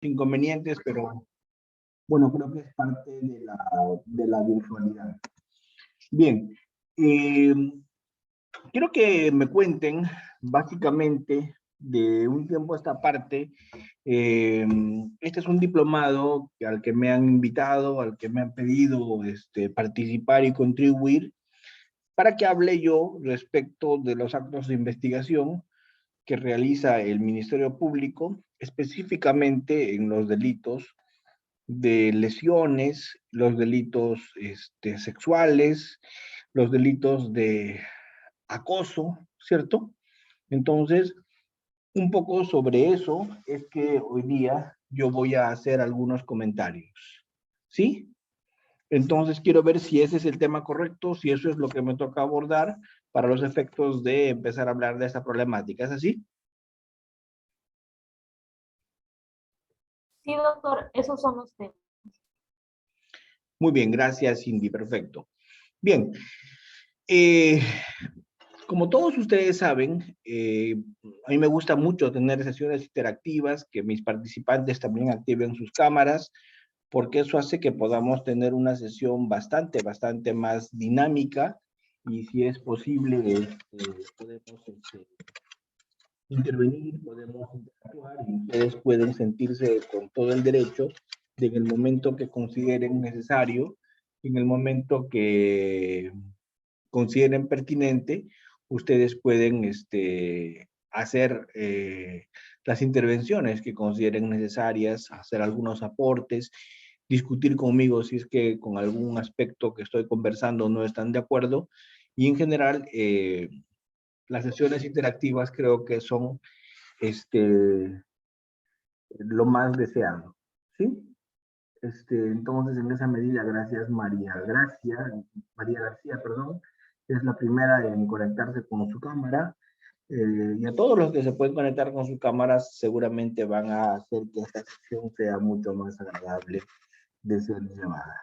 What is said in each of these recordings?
inconvenientes, pero bueno, creo que es parte de la virtualidad. Bien, quiero que me cuenten básicamente de un tiempo a esta parte. Este es un diplomado al que me han invitado, al que me han pedido participar y contribuir para que hable yo respecto de los actos de investigación que realiza el Ministerio Público, específicamente en los delitos de lesiones, los delitos sexuales, los delitos de acoso, ¿cierto? Entonces, un poco sobre eso es que hoy día yo voy a hacer algunos comentarios, ¿sí? Entonces, quiero ver si ese es el tema correcto, si eso es lo que me toca abordar para los efectos de empezar a hablar de esta problemática. ¿Es así? Sí, doctor, esos son los temas. Muy bien, gracias, Cindy, perfecto. Bien, como todos ustedes saben, a mí me gusta mucho tener sesiones interactivas, que mis participantes también activen sus cámaras, porque eso hace que podamos tener una sesión bastante más dinámica, y si es posible, podemos intervenir, podemos interactuar, y ustedes pueden sentirse con todo el derecho de en el momento que consideren necesario, en el momento que consideren pertinente, ustedes pueden hacer las intervenciones que consideren necesarias, hacer algunos aportes, discutir conmigo si es que con algún aspecto que estoy conversando no están de acuerdo. Y en general, las sesiones interactivas creo que son lo más deseado, ¿sí? Entonces, en esa medida, gracias María García, perdón, es la primera en conectarse con su cámara, y a todos los que se pueden conectar con sus cámaras seguramente van a hacer que esta sesión sea mucho más agradable de ser llevada,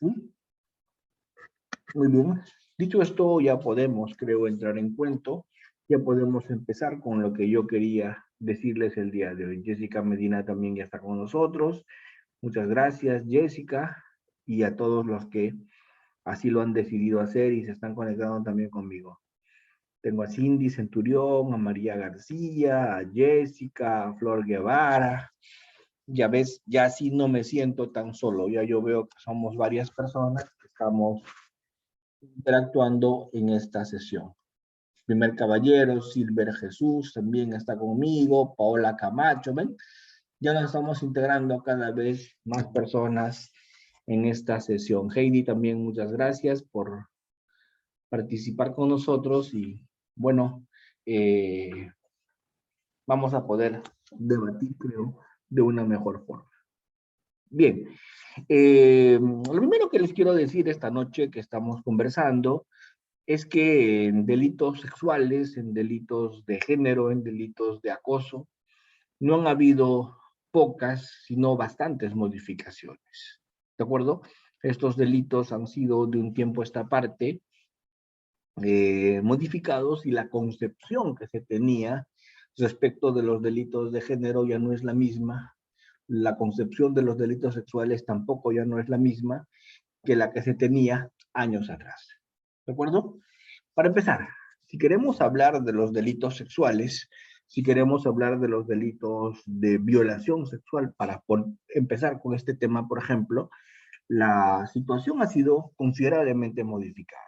¿sí? Muy bien, dicho esto, ya podemos, creo, entrar en cuento, ya podemos empezar con lo que yo quería decirles el día de hoy. Jessica Medina también ya está con nosotros. Muchas gracias, Jessica, y a todos los que así lo han decidido hacer y se están conectando también conmigo. Tengo a Cindy Centurión, a María García, a Jessica, a Flor Guevara. Ya ves, ya así no me siento tan solo. Ya yo veo que somos varias personas que estamos interactuando en esta sesión. Primer caballero, Silver Jesús, también está conmigo, Paola Camacho, ¿ven? Ya nos estamos integrando cada vez más personas en esta sesión. Heidi, también muchas gracias por participar con nosotros y bueno, vamos a poder debatir, creo, de una mejor forma. Bien, lo primero que les quiero decir esta noche que estamos conversando es que en delitos sexuales, en delitos de género, en delitos de acoso, no han habido pocas, sino bastantes modificaciones. ¿De acuerdo? Estos delitos han sido de un tiempo a esta parte modificados, y la concepción que se tenía respecto de los delitos de género ya no es la misma. La concepción de los delitos sexuales tampoco ya no es la misma que la que se tenía años atrás. ¿De acuerdo? Para empezar, si queremos hablar de los delitos sexuales, si queremos hablar de los delitos de violación sexual, para empezar con este tema, por ejemplo, la situación ha sido considerablemente modificada.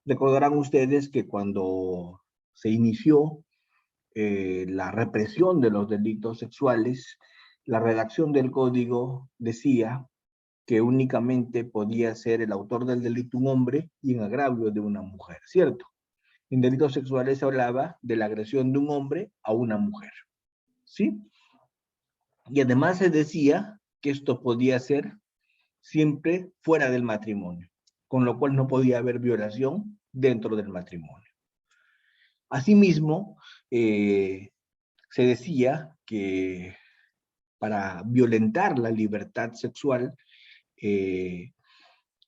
Recordarán ustedes que cuando se inició la represión de los delitos sexuales, la redacción del código decía que únicamente podía ser el autor del delito un hombre y en agravio de una mujer, ¿cierto? En delitos sexuales se hablaba de la agresión de un hombre a una mujer, ¿sí? Y además se decía que esto podía ser siempre fuera del matrimonio, con lo cual no podía haber violación dentro del matrimonio. Asimismo, se decía que para violentar la libertad sexual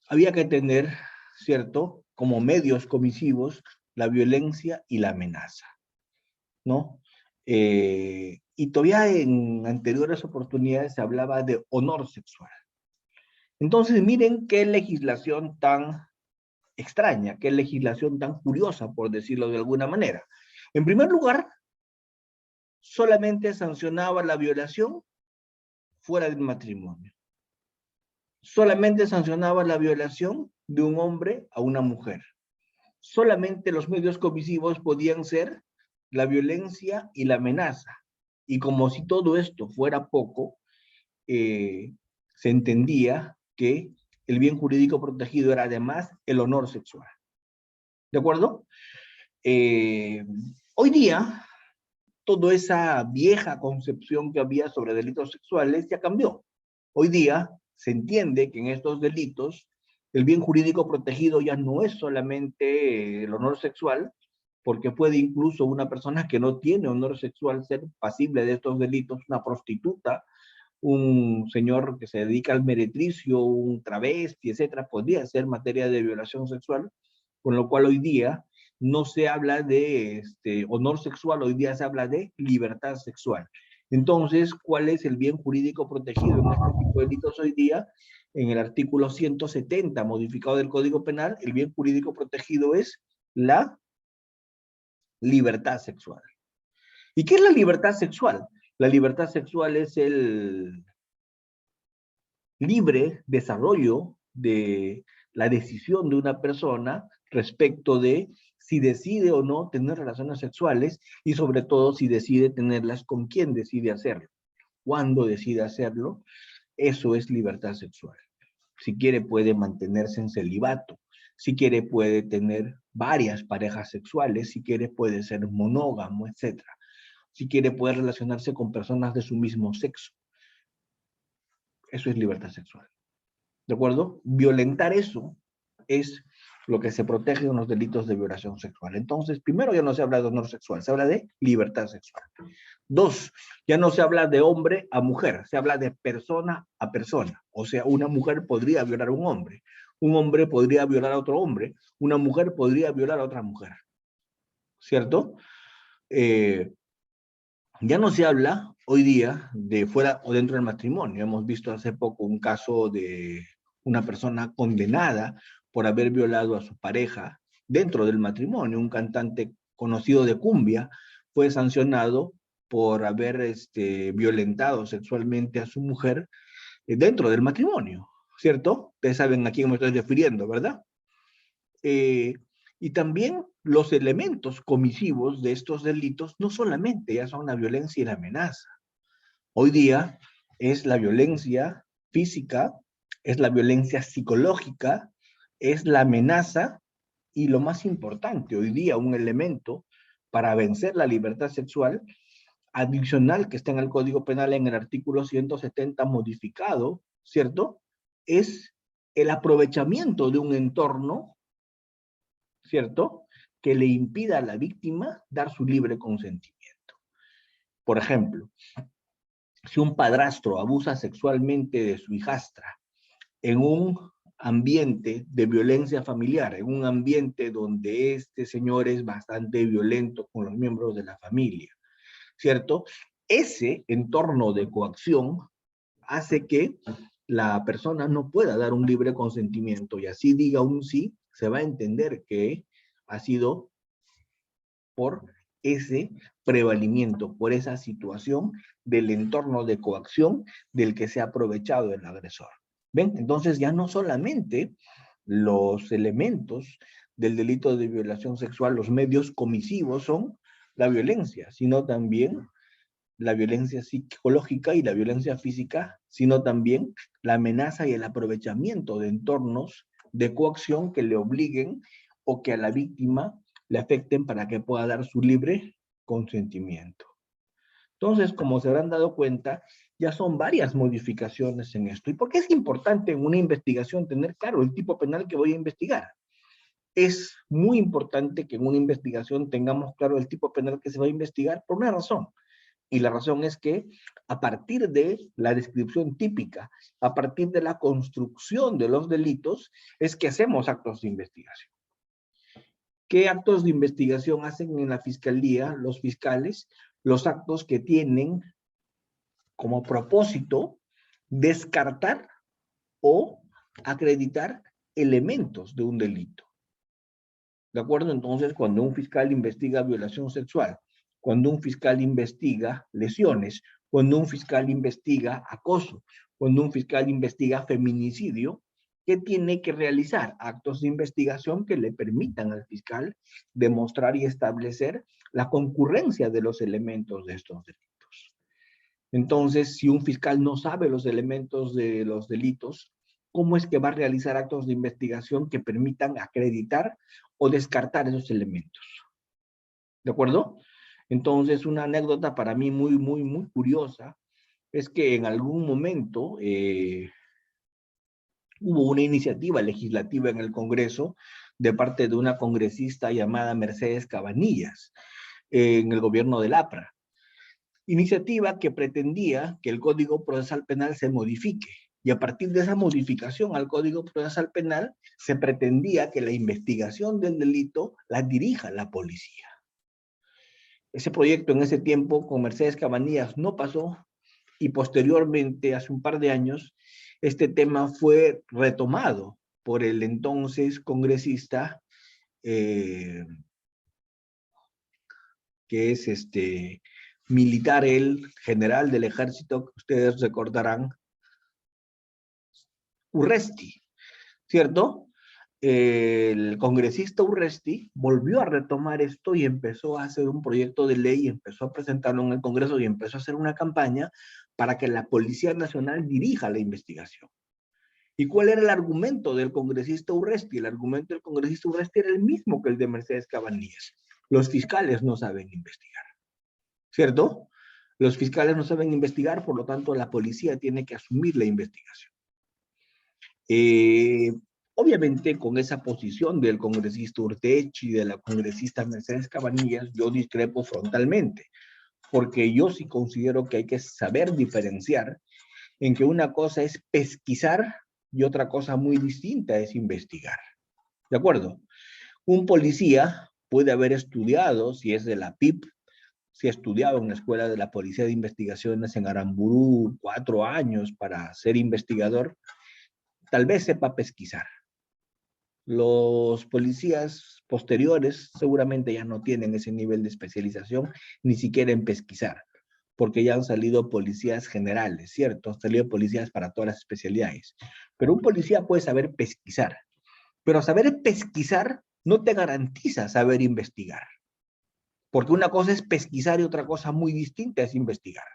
había que tener, ¿cierto?, como medios comisivos la violencia y la amenaza, ¿no? Y y todavía en anteriores oportunidades se hablaba de honor sexual. Entonces, miren qué legislación tan extraña, qué legislación tan curiosa, por decirlo de alguna manera. En primer lugar, solamente sancionaba la violación fuera del matrimonio. Solamente sancionaba la violación de un hombre a una mujer. Solamente los medios comisivos podían ser la violencia y la amenaza. Y como si todo esto fuera poco, se entendía que el bien jurídico protegido era además el honor sexual. ¿De acuerdo? Hoy día, toda esa vieja concepción que había sobre delitos sexuales ya cambió. Hoy día se entiende que en estos delitos el bien jurídico protegido ya no es solamente el honor sexual, porque puede incluso una persona que no tiene honor sexual ser pasible de estos delitos, una prostituta, un señor que se dedica al meretricio, un travesti, etcétera, podría ser materia de violación sexual, con lo cual hoy día no se habla de honor sexual, hoy día se habla de libertad sexual. Entonces, ¿cuál es el bien jurídico protegido en este tipo de delitos hoy día? En el artículo 170, modificado del Código Penal, el bien jurídico protegido es la libertad sexual. ¿Y qué es la libertad sexual? La libertad sexual es el libre desarrollo de la decisión de una persona respecto de si decide o no tener relaciones sexuales y sobre todo si decide tenerlas, con quién decide hacerlo, cuándo decide hacerlo. Eso es libertad sexual. Si quiere puede mantenerse en celibato, si quiere puede tener varias parejas sexuales, si quiere puede ser monógamo, etc. Si quiere puede relacionarse con personas de su mismo sexo. Eso es libertad sexual. ¿De acuerdo? Violentar eso es lo que se protege en los delitos de violación sexual. Entonces, primero ya no se habla de honor sexual, se habla de libertad sexual. Dos, ya no se habla de hombre a mujer, se habla de persona a persona. O sea, una mujer podría violar a un hombre podría violar a otro hombre, una mujer podría violar a otra mujer. ¿Cierto? Ya no se habla hoy día de fuera o dentro del matrimonio. Hemos visto hace poco un caso de una persona condenada por haber violado a su pareja dentro del matrimonio. Un cantante conocido de cumbia fue sancionado por haber violentado sexualmente a su mujer dentro del matrimonio, ¿cierto? Ustedes saben a quién me estoy refiriendo, ¿verdad? Y también los elementos comisivos de estos delitos no solamente ya son la violencia y la amenaza. Hoy día es la violencia física, es la violencia psicológica, es la amenaza y lo más importante, hoy día un elemento para vencer la libertad sexual adicional que está en el Código Penal en el artículo 170 modificado, ¿cierto? Es el aprovechamiento de un entorno, ¿cierto?, que le impida a la víctima dar su libre consentimiento. Por ejemplo, si un padrastro abusa sexualmente de su hijastra en un ambiente de violencia familiar, en un ambiente donde este señor es bastante violento con los miembros de la familia, ¿cierto? Ese entorno de coacción hace que la persona no pueda dar un libre consentimiento y así diga un sí, se va a entender que ha sido por ese prevalimiento, por esa situación del entorno de coacción del que se ha aprovechado el agresor. ¿Ven? Entonces ya no solamente los elementos del delito de violación sexual, los medios comisivos son la violencia, sino también la violencia psicológica y la violencia física, sino también la amenaza y el aprovechamiento de entornos de coacción que le obliguen o que a la víctima le afecten para que pueda dar su libre consentimiento. Entonces, como se habrán dado cuenta, ya son varias modificaciones en esto. ¿Y por qué es importante en una investigación tener claro el tipo penal que voy a investigar? Es muy importante que en una investigación tengamos claro el tipo penal que se va a investigar por una razón. Y la razón es que a partir de la descripción típica, a partir de la construcción de los delitos, es que hacemos actos de investigación. ¿Qué actos de investigación hacen en la fiscalía los fiscales? los actos que tienen como propósito descartar o acreditar elementos de un delito. ¿De acuerdo? Entonces, cuando un fiscal investiga violación sexual, cuando un fiscal investiga lesiones, cuando un fiscal investiga acoso, cuando un fiscal investiga feminicidio, ¿qué tiene que realizar? Actos de investigación que le permitan al fiscal demostrar y establecer la concurrencia de los elementos de estos delitos. Entonces, si un fiscal no sabe los elementos de los delitos, ¿cómo es que va a realizar actos de investigación que permitan acreditar o descartar esos elementos? ¿De acuerdo? Entonces, una anécdota para mí muy curiosa es que en algún momento hubo una iniciativa legislativa en el Congreso de parte de una congresista llamada Mercedes Cabanillas en el gobierno del APRA. Iniciativa que pretendía que el Código Procesal Penal se modifique. Y a partir de esa modificación al Código Procesal Penal, se pretendía que la investigación del delito la dirija la policía. Ese proyecto en ese tiempo con Mercedes Cabanillas no pasó y posteriormente, hace un par de años, este tema fue retomado por el entonces congresista que es militar, el general del ejército, que ustedes recordarán, Urresti, ¿cierto? El congresista Urresti volvió a retomar esto y empezó a hacer un proyecto de ley, empezó a presentarlo en el Congreso y empezó a hacer una campaña para que la Policía Nacional dirija la investigación. ¿Y cuál era el argumento del congresista Urresti? El argumento del congresista Urresti era el mismo que el de Mercedes Cabanillas. Los fiscales no saben investigar, ¿cierto? Los fiscales no saben investigar, por lo tanto la policía tiene que asumir la investigación. Obviamente con esa posición del congresista Urtechi y de la congresista Mercedes Cabanillas, yo discrepo frontalmente, porque yo sí considero que hay que saber diferenciar en que una cosa es pesquisar y otra cosa muy distinta es investigar. ¿De acuerdo? Un policía puede haber estudiado, si es de la PIP, si ha estudiado en la Escuela de la Policía de Investigaciones en Aramburú 4 años para ser investigador, tal vez sepa pesquisar. Los policías posteriores seguramente ya no tienen ese nivel de especialización, ni siquiera en pesquisar, porque ya han salido policías generales, ¿cierto? Han salido policías para todas las especialidades. Pero un policía puede saber pesquisar, pero saber pesquisar no te garantiza saber investigar, porque una cosa es pesquisar y otra cosa muy distinta es investigar.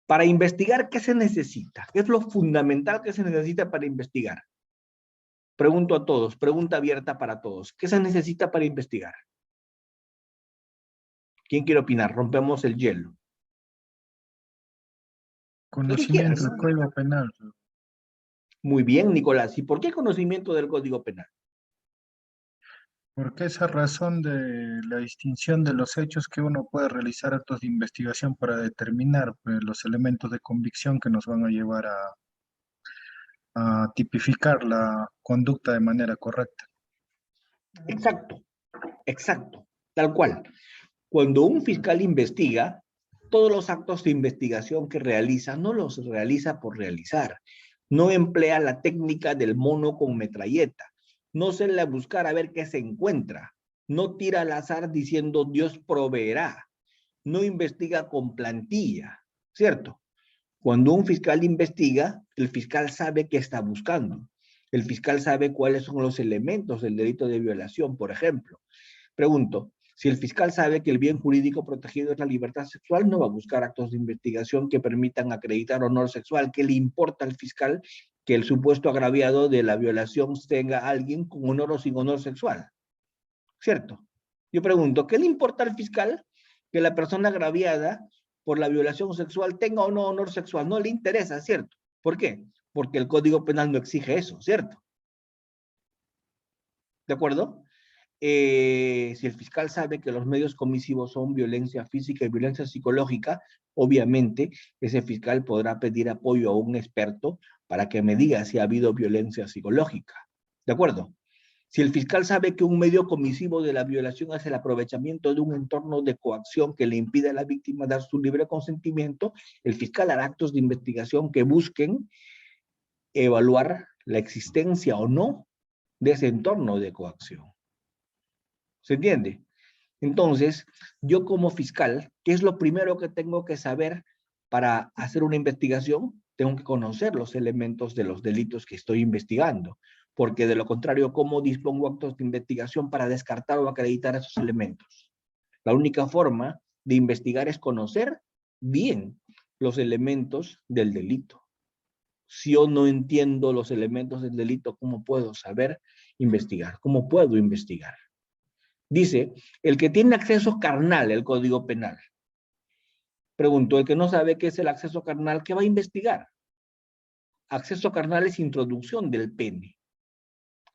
Para investigar, ¿qué se necesita? ¿Qué es lo fundamental que se necesita para investigar? Pregunto a todos, pregunta abierta para todos. ¿Qué se necesita para investigar? ¿Quién quiere opinar? Rompemos el hielo. Conocimiento del Código Penal. Muy bien, Nicolás. ¿Y por qué conocimiento del Código Penal? Porque esa razón de la distinción de los hechos que uno puede realizar actos de investigación para determinar pues, los elementos de convicción que nos van a llevar a tipificar la conducta de manera correcta. Exacto, exacto, tal cual. Cuando un fiscal investiga, todos los actos de investigación que realiza, no los realiza por realizar. No emplea la técnica del mono con metralleta. No se le buscar a ver qué se encuentra. No tira al azar diciendo Dios proveerá. No investiga con plantilla, ¿cierto? Cuando un fiscal investiga, el fiscal sabe qué está buscando. El fiscal sabe cuáles son los elementos del delito de violación, por ejemplo. Pregunto, si el fiscal sabe que el bien jurídico protegido es la libertad sexual, no va a buscar actos de investigación que permitan acreditar honor sexual. ¿Qué le importa al fiscal que el supuesto agraviado de la violación tenga a alguien con honor o sin honor sexual? ¿Cierto? Yo pregunto, ¿qué le importa al fiscal que la persona agraviada por la violación sexual tenga o no honor sexual? No le interesa, ¿cierto? ¿Por qué? Porque el Código Penal no exige eso, ¿cierto? ¿De acuerdo? Si el fiscal sabe que los medios comisivos son violencia física y violencia psicológica, obviamente ese fiscal podrá pedir apoyo a un experto para que me diga si ha habido violencia psicológica. ¿De acuerdo? Si el fiscal sabe que un medio comisivo de la violación es el aprovechamiento de un entorno de coacción que le impide a la víctima dar su libre consentimiento, el fiscal hará actos de investigación que busquen evaluar la existencia o no de ese entorno de coacción. ¿Se entiende? Entonces, yo como fiscal, ¿qué es lo primero que tengo que saber para hacer una investigación? Tengo que conocer los elementos de los delitos que estoy investigando, porque de lo contrario, ¿cómo dispongo actos de investigación para descartar o acreditar esos elementos? La única forma de investigar es conocer bien los elementos del delito. Si yo no entiendo los elementos del delito, ¿cómo puedo saber investigar? ¿Cómo puedo investigar? Dice, el que tiene acceso carnal, el Código Penal. Preguntó, el que no sabe qué es el acceso carnal, ¿qué va a investigar? Acceso carnal es introducción del pene.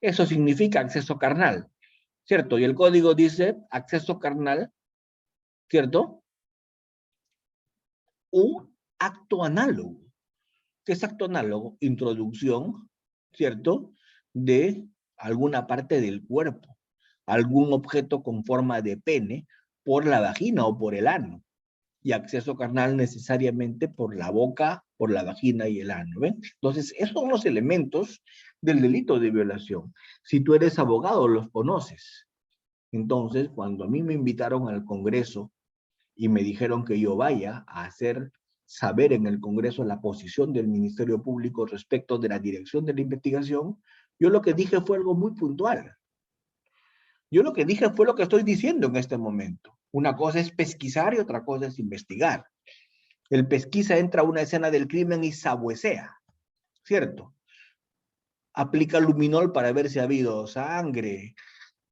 Eso significa acceso carnal, ¿cierto? Y el código dice acceso carnal, ¿cierto? Un acto análogo. ¿Qué es acto análogo? Introducción, ¿cierto? De alguna parte del cuerpo, algún objeto con forma de pene por la vagina o por el ano. Y acceso carnal necesariamente por la boca, por la vagina y el ano, ¿ven? Entonces, esos son los elementos del delito de violación. Si tú eres abogado, los conoces. Entonces, cuando a mí me invitaron al Congreso y me dijeron que yo vaya a hacer saber en el Congreso la posición del Ministerio Público respecto de la dirección de la investigación, yo lo que dije fue algo muy puntual. Yo lo que dije fue lo que estoy diciendo en este momento. Una cosa es pesquisar y otra cosa es investigar. El pesquisa entra a una escena del crimen y sabuesea, ¿cierto? Aplica luminol para ver si ha habido sangre,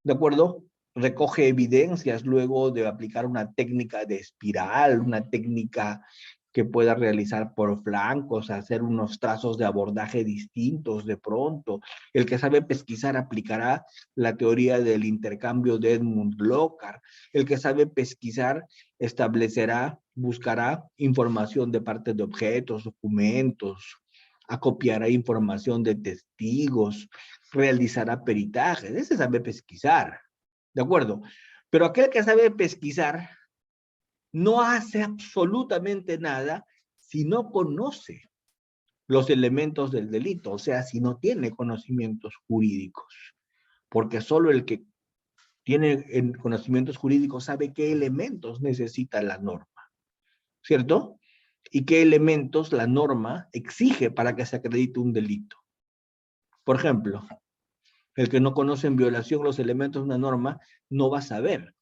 ¿de acuerdo? Recoge evidencias luego de aplicar una técnica de espiral, una técnica que pueda realizar por flancos, hacer unos trazos de abordaje distintos de pronto. El que sabe pesquisar aplicará la teoría del intercambio de Edmund Locard. El que sabe pesquisar establecerá, buscará información de partes de objetos, documentos, acopiará información de testigos, realizará peritajes. Ese sabe pesquisar, ¿de acuerdo? Pero aquel que sabe pesquisar no hace absolutamente nada si no conoce los elementos del delito, o sea, si no tiene conocimientos jurídicos, porque solo el que tiene conocimientos jurídicos sabe qué elementos necesita la norma, ¿cierto? Y qué elementos la norma exige para que se acredite un delito. Por ejemplo, el que no conoce en violación los elementos de una norma no va a saber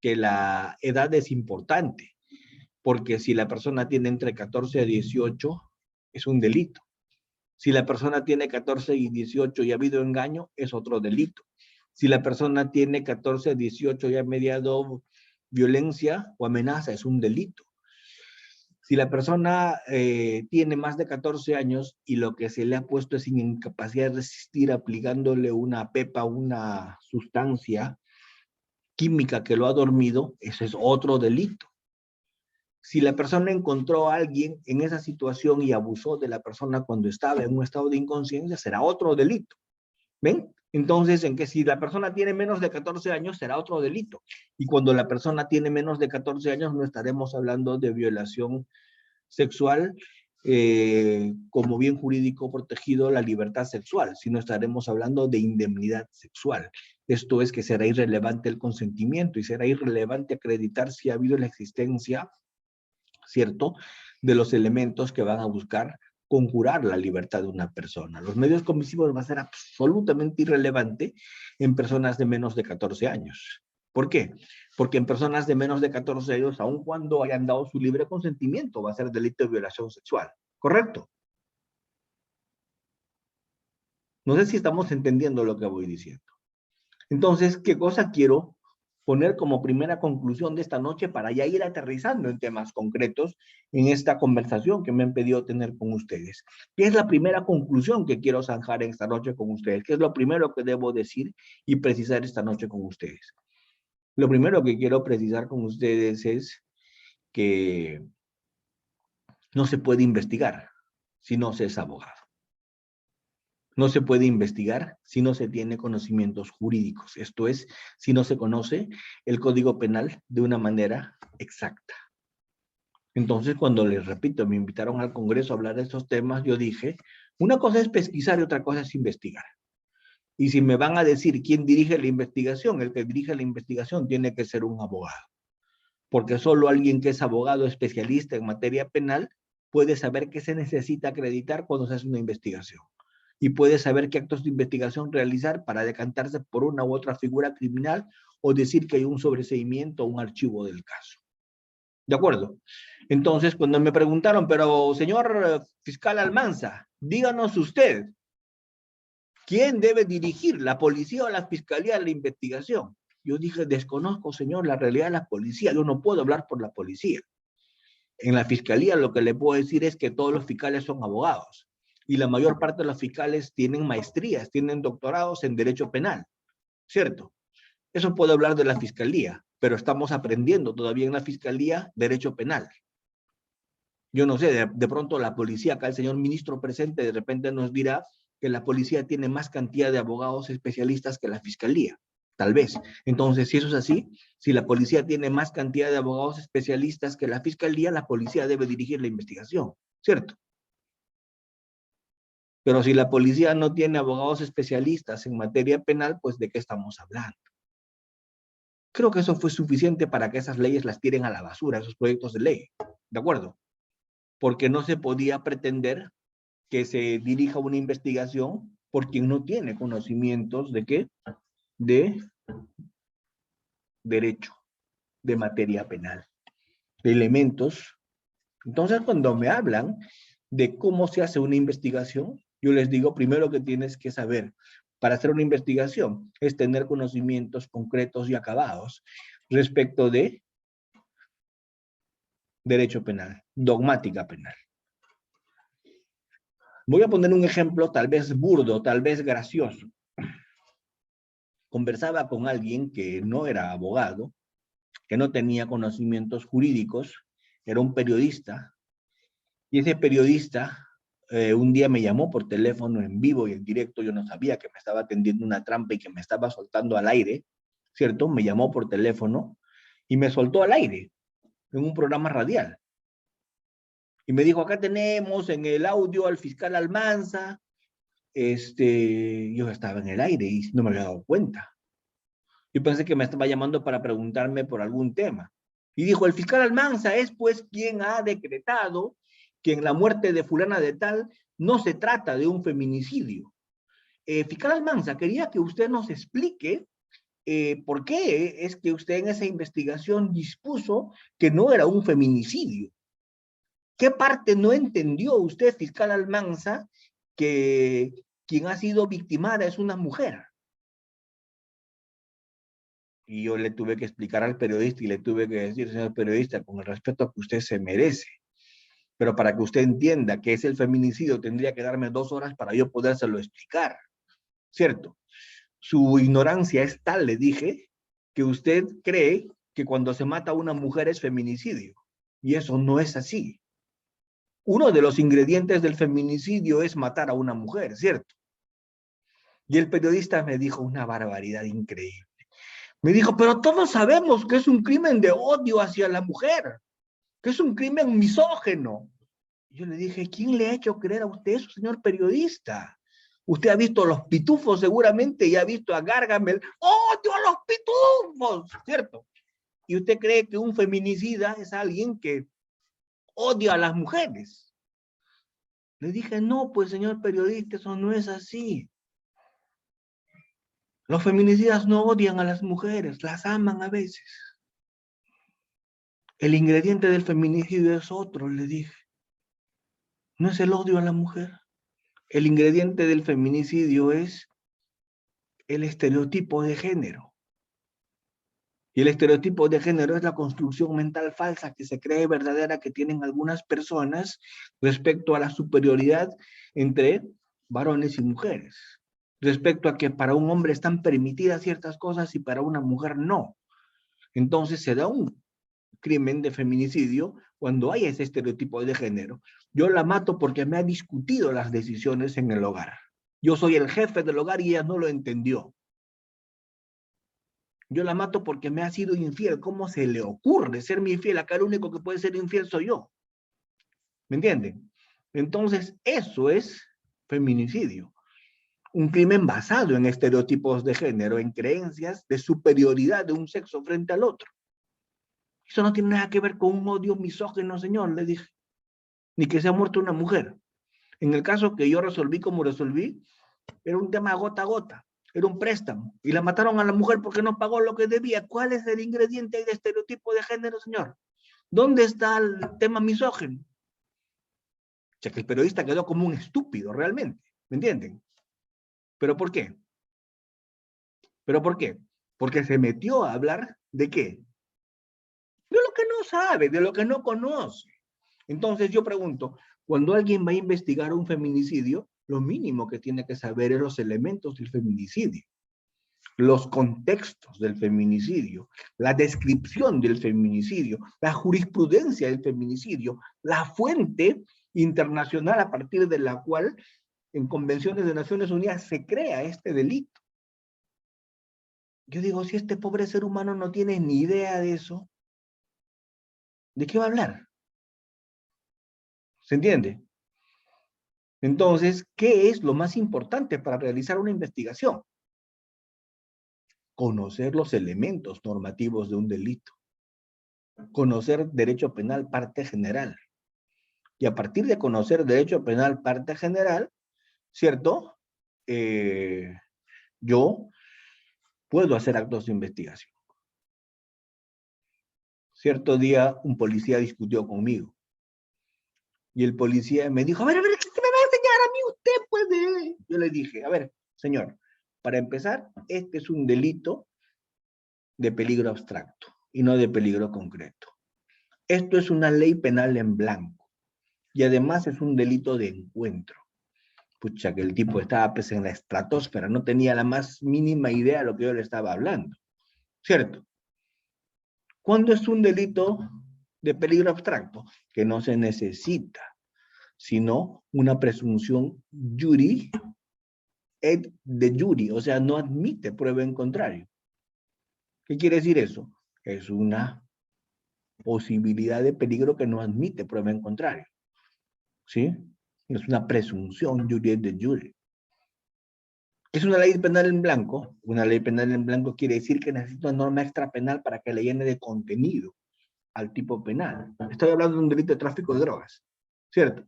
que la edad es importante, porque si la persona tiene entre 14 a 18, es un delito. Si la persona tiene 14 y 18 y ha habido engaño, es otro delito. Si la persona tiene 14 a 18 y ha mediado violencia o amenaza, es un delito. Si la persona tiene más de 14 años y lo que se le ha puesto es incapacidad de resistir aplicándole una pepa, una sustancia química que lo ha dormido, ese es otro delito. Si la persona encontró a alguien en esa situación y abusó de la persona cuando estaba en un estado de inconsciencia, será otro delito. ¿Ven? Entonces, en que si la persona tiene menos de 14 años, será otro delito. Y cuando la persona tiene menos de 14 años, no estaremos hablando de violación sexual como bien jurídico protegido la libertad sexual, sino estaremos hablando de indemnidad sexual. Esto es que será irrelevante el consentimiento y será irrelevante acreditar si ha habido la existencia, ¿cierto?, de los elementos que van a buscar conjurar la libertad de una persona. Los medios comisivos va a ser absolutamente irrelevante en personas de menos de 14 años. ¿Por qué? Porque en personas de menos de 14 años, aun cuando hayan dado su libre consentimiento, va a ser delito de violación sexual. ¿Correcto? No sé si estamos entendiendo lo que voy diciendo. Entonces, ¿qué cosa quiero poner como primera conclusión de esta noche para ya ir aterrizando en temas concretos en esta conversación que me han pedido tener con ustedes? ¿Qué es la primera conclusión que quiero zanjar esta noche con ustedes? ¿Qué es lo primero que debo decir y precisar esta noche con ustedes? Lo primero que quiero precisar con ustedes es que no se puede investigar si no se es abogado. No se puede investigar si no se tiene conocimientos jurídicos. Esto es, si no se conoce el Código Penal de una manera exacta. Entonces, cuando les repito, me invitaron al Congreso a hablar de estos temas, yo dije, una cosa es pesquisar y otra cosa es investigar. Y si me van a decir quién dirige la investigación, el que dirige la investigación tiene que ser un abogado. Porque solo alguien que es abogado especialista en materia penal puede saber qué se necesita acreditar cuando se hace una investigación. Y puede saber qué actos de investigación realizar para decantarse por una u otra figura criminal o decir que hay un sobreseimiento o un archivo del caso. ¿De acuerdo? Entonces, cuando me preguntaron, pero señor fiscal Almanza, díganos usted, ¿quién debe dirigir, la policía o la fiscalía, la investigación? Yo dije, desconozco, señor, la realidad de la policía. Yo no puedo hablar por la policía. En la fiscalía lo que le puedo decir es que todos los fiscales son abogados. Y la mayor parte de los fiscales tienen maestrías, tienen doctorados en derecho penal. ¿Cierto? Eso puedo hablar de la fiscalía, pero estamos aprendiendo todavía en la fiscalía derecho penal. Yo no sé, de pronto la policía, acá el señor ministro presente de repente nos dirá que la policía tiene más cantidad de abogados especialistas que la fiscalía. Tal vez. Entonces, si eso es así, si la policía tiene más cantidad de abogados especialistas que la fiscalía, la policía debe dirigir la investigación, ¿cierto? Pero si la policía no tiene abogados especialistas en materia penal, pues ¿de qué estamos hablando? Creo que eso fue suficiente para que esas leyes las tiren a la basura, esos proyectos de ley. ¿De acuerdo? Porque no se podía pretender que se dirija una investigación por quien no tiene conocimientos de qué, de derecho, de materia penal, de elementos. Entonces, cuando me hablan de cómo se hace una investigación, yo les digo, primero que tienes que saber, para hacer una investigación, es tener conocimientos concretos y acabados respecto de derecho penal, dogmática penal. Voy a poner un ejemplo tal vez burdo, tal vez gracioso. Conversaba con alguien que no era abogado, que no tenía conocimientos jurídicos, era un periodista, y ese periodista un día me llamó por teléfono en vivo y en directo. Yo no sabía que me estaba tendiendo una trampa y que me estaba soltando al aire, ¿cierto? Me llamó por teléfono y me soltó al aire en un programa radial. Y me dijo, acá tenemos en el audio al fiscal Almanza. Yo estaba en el aire y no me había dado cuenta. Yo pensé que me estaba llamando para preguntarme por algún tema. Y dijo, el fiscal Almanza es pues quien ha decretado que en la muerte de fulana de tal no se trata de un feminicidio. Fiscal Almanza, quería que usted nos explique por qué es que usted en esa investigación dispuso que no era un feminicidio. ¿Qué parte no entendió usted, fiscal Almanza, que quien ha sido victimada es una mujer? Y yo le tuve que explicar al periodista y le tuve que decir, señor periodista, con el respeto que usted se merece, pero para que usted entienda qué es el feminicidio, tendría que darme 2 horas para yo podérselo explicar, ¿cierto? Su ignorancia es tal, le dije, que usted cree que cuando se mata a una mujer es feminicidio, y eso no es así. Uno de los ingredientes del feminicidio es matar a una mujer, ¿cierto? Y el periodista me dijo una barbaridad increíble. Me dijo, pero todos sabemos que es un crimen de odio hacia la mujer, que es un crimen misógino. Yo le dije, ¿quién le ha hecho creer a usted eso, señor periodista? Usted ha visto Los Pitufos seguramente y ha visto a Gargamel. ¡Odio a los pitufos! ¿Cierto? Y usted cree que un feminicida es alguien que odia a las mujeres. Le dije, no, pues señor periodista, eso no es así. Los feminicidas no odian a las mujeres, las aman a veces. El ingrediente del feminicidio es otro, le dije. No es el odio a la mujer. El ingrediente del feminicidio es el estereotipo de género. Y el estereotipo de género es la construcción mental falsa que se cree verdadera que tienen algunas personas respecto a la superioridad entre varones y mujeres. Respecto a que para un hombre están permitidas ciertas cosas y para una mujer no. Entonces se da un crimen de feminicidio cuando hay ese estereotipo de género. Yo la mato porque me ha discutido las decisiones en el hogar. Yo soy el jefe del hogar y ella no lo entendió. Yo la mato porque me ha sido infiel. ¿Cómo se le ocurre serme infiel? Acá el único que puede ser infiel soy yo. ¿Me entienden? Entonces, eso es feminicidio. Un crimen basado en estereotipos de género, en creencias de superioridad de un sexo frente al otro. Eso no tiene nada que ver con un odio misógino, señor, le dije. Ni que se ha muerto una mujer. En el caso que yo resolví como resolví, era un tema gota a gota. Era un préstamo. Y la mataron a la mujer porque no pagó lo que debía. ¿Cuál es el ingrediente de estereotipo de género, señor? ¿Dónde está el tema misógino? O sea, que el periodista quedó como un estúpido, realmente. ¿Me entienden? ¿Pero por qué? ¿Pero por qué? Porque se metió a hablar ¿de qué? De lo que no sabe, de lo que no conoce. Entonces yo pregunto, cuando alguien va a investigar un feminicidio, lo mínimo que tiene que saber es los elementos del feminicidio, los contextos del feminicidio, la descripción del feminicidio, la jurisprudencia del feminicidio, la fuente internacional a partir de la cual en convenciones de Naciones Unidas se crea este delito. Yo digo, si este pobre ser humano no tiene ni idea de eso, ¿de qué va a hablar? ¿Se entiende? Entonces, ¿qué es lo más importante para realizar una investigación? Conocer los elementos normativos de un delito. Conocer derecho penal parte general. Y a partir de conocer derecho penal parte general, ¿cierto? Yo puedo hacer actos de investigación. Cierto día un policía discutió conmigo. Y el policía me dijo, a ver, ¿qué me va a enseñar a mí usted? Pues yo le dije, a ver, señor, para empezar, este es un delito de peligro abstracto y no de peligro concreto. Esto es una ley penal en blanco y además es un delito de encuentro. Pucha, que el tipo estaba pues en la estratosfera, no tenía la más mínima idea de lo que yo le estaba hablando, ¿cierto? ¿Cuándo es un delito de peligro abstracto? Que no se necesita, sino una presunción juri et de juri, o sea, no admite prueba en contrario. ¿Qué quiere decir eso? Es una posibilidad de peligro que no admite prueba en contrario. ¿Sí? Es una presunción juri et de juri. ¿Es una ley penal en blanco? Una ley penal en blanco quiere decir que necesita una norma extrapenal para que le llene de contenido al tipo penal. Estoy hablando de un delito de tráfico de drogas, ¿cierto?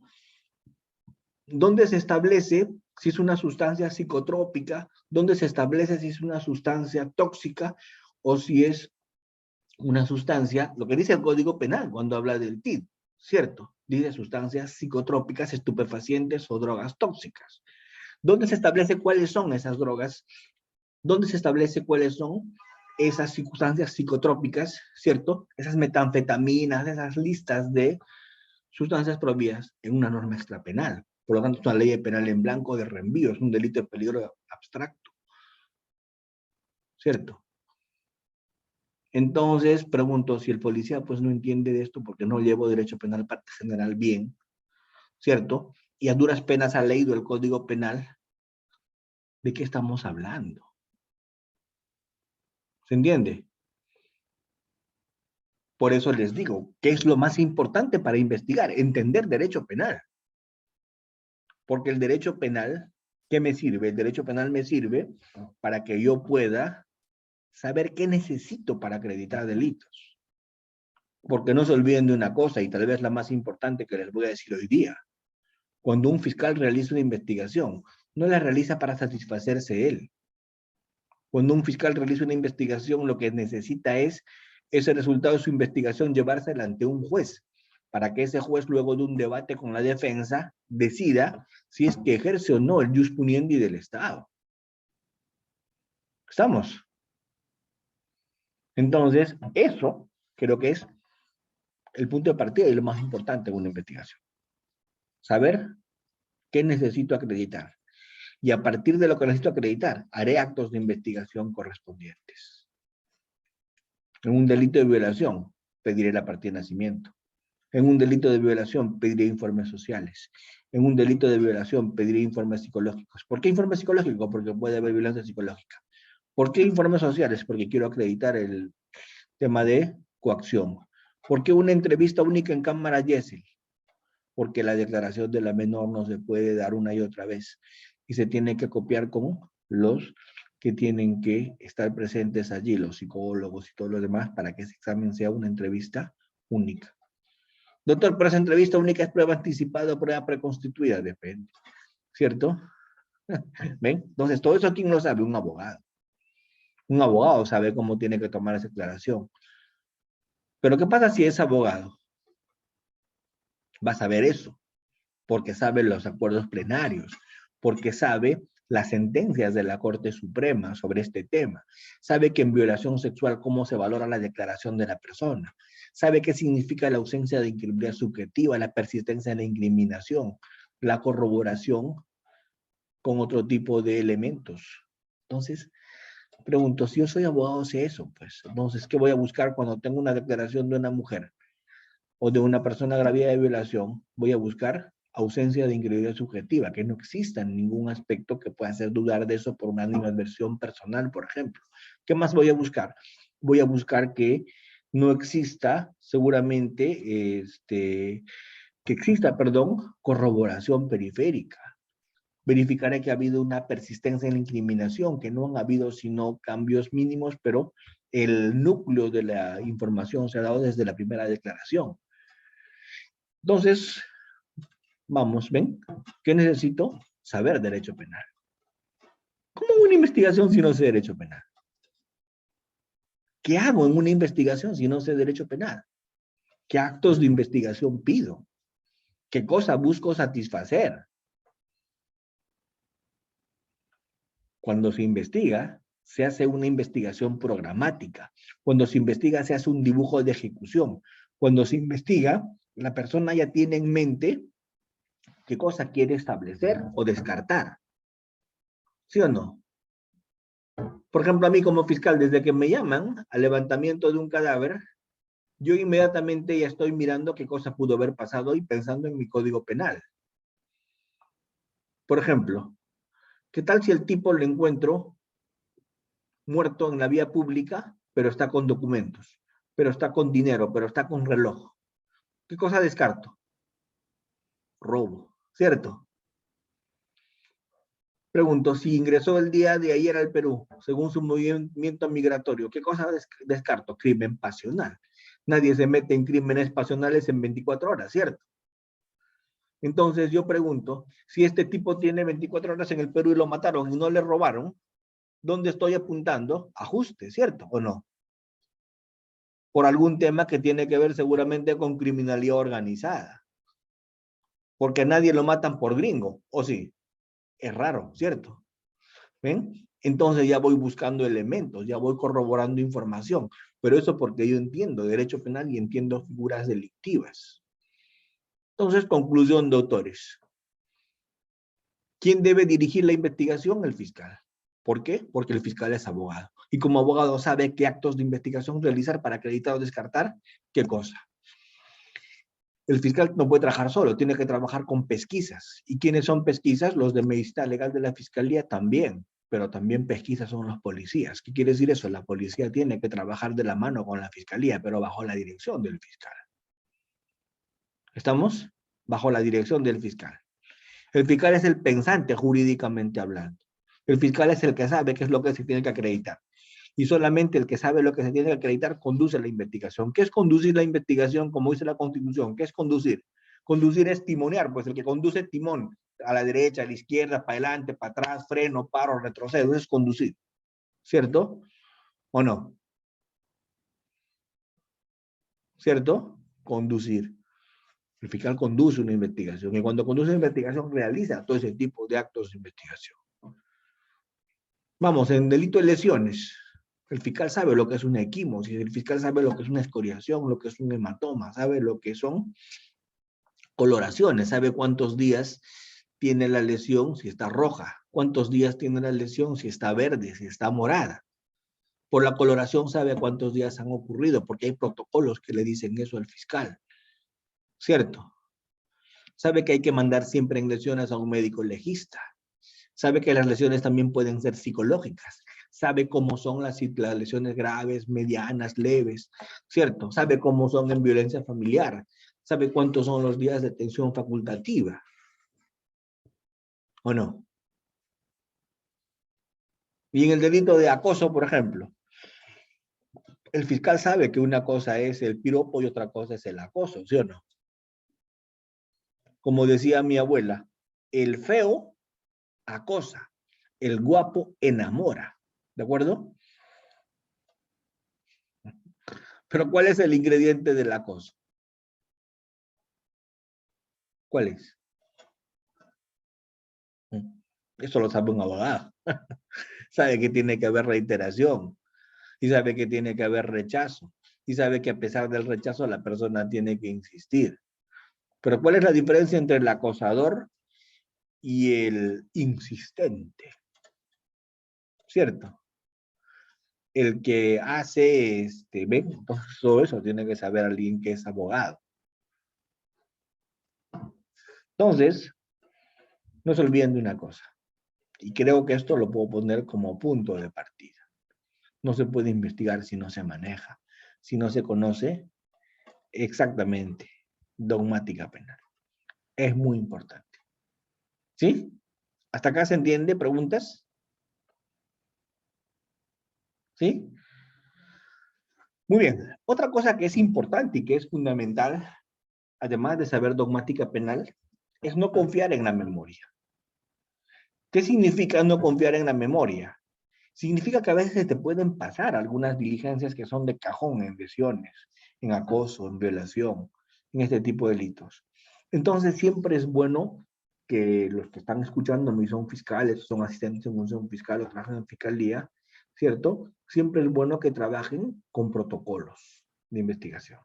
¿Dónde se establece si es una sustancia psicotrópica? ¿Dónde se establece si es una sustancia tóxica o si es una sustancia, lo que dice el Código Penal cuando habla del TID, ¿cierto? Dice sustancias psicotrópicas, estupefacientes o drogas tóxicas. ¿Dónde se establece cuáles son esas drogas? ¿Dónde se establece cuáles son esas sustancias psicotrópicas, ¿cierto? Esas metanfetaminas, esas listas de sustancias prohibidas en una norma extrapenal. Por lo tanto, es una ley penal en blanco de reenvío, es un delito de peligro abstracto, ¿cierto? Entonces, pregunto, si el policía pues no entiende de esto porque no llevo derecho penal parte general bien, ¿cierto? Y a duras penas ha leído el Código Penal, ¿de qué estamos hablando? ¿Se entiende? Por eso les digo, ¿qué es lo más importante para investigar? Entender derecho penal. Porque el derecho penal, ¿qué me sirve? El derecho penal me sirve para que yo pueda saber qué necesito para acreditar delitos. Porque no se olviden de una cosa, y tal vez la más importante que les voy a decir hoy día. Cuando un fiscal realiza una investigación, no la realiza para satisfacerse él. Cuando un fiscal realiza una investigación, lo que necesita es ese resultado de su investigación llevársela ante un juez, para que ese juez, luego de un debate con la defensa, decida si es que ejerce o no el jus puniendi del Estado. ¿Estamos? Entonces, eso creo que es el punto de partida y lo más importante en una investigación. Saber qué necesito acreditar. Y a partir de lo que necesito acreditar, haré actos de investigación correspondientes. En un delito de violación, pediré la partida de nacimiento. En un delito de violación pediría informes sociales. En un delito de violación pediría informes psicológicos. ¿Por qué informes psicológicos? Porque puede haber violencia psicológica. ¿Por qué informes sociales? Porque quiero acreditar el tema de coacción. ¿Por qué una entrevista única en cámara Yesel? Porque la declaración de la menor no se puede dar una y otra vez. Y se tiene que copiar con los que tienen que estar presentes allí, los psicólogos y todos los demás, para que ese examen sea una entrevista única. Doctor, pero esa entrevista única es prueba anticipada o prueba preconstituida, depende, ¿cierto? ¿Ven? Entonces, todo eso, ¿quién lo sabe? Un abogado. Un abogado sabe cómo tiene que tomar esa declaración. Pero ¿qué pasa si es abogado? Va a saber eso, porque sabe los acuerdos plenarios, porque sabe las sentencias de la Corte Suprema sobre este tema, sabe que en violación sexual cómo se valora la declaración de la persona, sabe qué significa la ausencia de incriminabilidad subjetiva, la persistencia de la incriminación, la corroboración con otro tipo de elementos. Entonces, pregunto, si yo soy abogado, sé eso, pues, entonces, ¿qué voy a buscar cuando tengo una declaración de una mujer o de una persona agraviada de violación? Voy a buscar ausencia de integridad subjetiva, que no exista ningún aspecto que pueda hacer dudar de eso por una animadversión personal, por ejemplo. ¿Qué más voy a buscar? Voy a buscar que no exista, seguramente, corroboración periférica. Verificaré que ha habido una persistencia en la incriminación, que no han habido sino cambios mínimos, pero el núcleo de la información se ha dado desde la primera declaración. Entonces, vamos, ¿ven? ¿Qué necesito? Saber derecho penal. ¿Cómo una investigación si no sé derecho penal? ¿Qué hago en una investigación si no sé derecho penal? ¿Qué actos de investigación pido? ¿Qué cosa busco satisfacer? Cuando se investiga, se hace una investigación programática. Cuando se investiga, se hace un dibujo de ejecución. Cuando se investiga, la persona ya tiene en mente qué cosa quiere establecer o descartar. ¿Sí o no? Por ejemplo, a mí como fiscal, desde que me llaman al levantamiento de un cadáver, yo inmediatamente ya estoy mirando qué cosa pudo haber pasado y pensando en mi código penal. Por ejemplo, ¿qué tal si el tipo lo encuentro muerto en la vía pública, pero está con documentos, pero está con dinero, pero está con reloj? ¿Qué cosa descarto? Robo, ¿cierto? Pregunto, si ingresó el día de ayer al Perú, según su movimiento migratorio, ¿qué cosa descarto? Crimen pasional. Nadie se mete en crímenes pasionales en 24 horas, ¿cierto? Entonces yo pregunto, si este tipo tiene 24 horas en el Perú y lo mataron y no le robaron, ¿dónde estoy apuntando? Ajuste, ¿cierto o no? Por algún tema que tiene que ver seguramente con criminalidad organizada. Porque nadie lo matan por gringo, ¿o sí? Es raro, ¿cierto? ¿Ven? Entonces ya voy buscando elementos, ya voy corroborando información, pero eso porque yo entiendo derecho penal y entiendo figuras delictivas. Entonces, conclusión, doctores. ¿Quién debe dirigir la investigación? El fiscal. ¿Por qué? Porque el fiscal es abogado. Y como abogado sabe qué actos de investigación realizar para acreditar o descartar qué cosa. El fiscal no puede trabajar solo, tiene que trabajar con pesquisas. ¿Y quiénes son pesquisas? Los de medicina legal de la fiscalía también, pero también pesquisas son los policías. ¿Qué quiere decir eso? La policía tiene que trabajar de la mano con la fiscalía, pero bajo la dirección del fiscal. ¿Estamos? Bajo la dirección del fiscal. El fiscal es el pensante jurídicamente hablando. El fiscal es el que sabe qué es lo que se tiene que acreditar. Y solamente el que sabe lo que se tiene que acreditar conduce la investigación. ¿Qué es conducir la investigación? Como dice la Constitución, ¿qué es conducir? Conducir es timonear, pues el que conduce timón a la derecha, a la izquierda, para adelante, para atrás, freno, paro, retrocedo, eso es conducir. ¿Cierto? ¿O no? ¿Cierto? Conducir. El fiscal conduce una investigación y cuando conduce una investigación realiza todo ese tipo de actos de investigación. Vamos, en delito de lesiones, el fiscal sabe lo que es una equimosis, el fiscal sabe lo que es una escoriación, lo que es un hematoma, sabe lo que son coloraciones, sabe cuántos días tiene la lesión si está roja, cuántos días tiene la lesión si está verde, si está morada. Por la coloración sabe cuántos días han ocurrido, porque hay protocolos que le dicen eso al fiscal. ¿cierto? Sabe que hay que mandar siempre en lesiones a un médico legista. Sabe que las lesiones también pueden ser psicológicas. Sabe cómo son las lesiones graves, medianas, leves, ¿cierto? Sabe cómo son en violencia familiar. Sabe cuántos son los días de detención facultativa. ¿O no? Y en el delito de acoso, por ejemplo, el fiscal sabe que una cosa es el piropo y otra cosa es el acoso, ¿sí o no? Como decía mi abuela, el feo acosa, el guapo enamora, ¿de acuerdo? Pero ¿cuál es el ingrediente del acoso? ¿Cuál es? Eso lo sabe un abogado. Sabe que tiene que haber reiteración y sabe que tiene que haber rechazo y sabe que a pesar del rechazo la persona tiene que insistir. Pero ¿cuál es la diferencia entre el acosador y el insistente? ¿Cierto? El que hace, ¿ven? Entonces, todo eso tiene que saber alguien que es abogado. Entonces, no se olviden de una cosa. Y creo que esto lo puedo poner como punto de partida. No se puede investigar si no se maneja, si no se conoce exactamente dogmática penal. Es muy importante. ¿Sí? ¿Hasta acá se entiende? ¿Preguntas? ¿Sí? Muy bien. Otra cosa que es importante y que es fundamental, además de saber dogmática penal, es no confiar en la memoria. ¿Qué significa no confiar en la memoria? Significa que a veces te pueden pasar algunas diligencias que son de cajón en lesiones, en acoso, en violación, en este tipo de delitos. Entonces siempre es bueno que los que están escuchando y son fiscales, son asistentes en función fiscal o trabajan en fiscalía, ¿cierto? Siempre es bueno que trabajen con protocolos de investigación.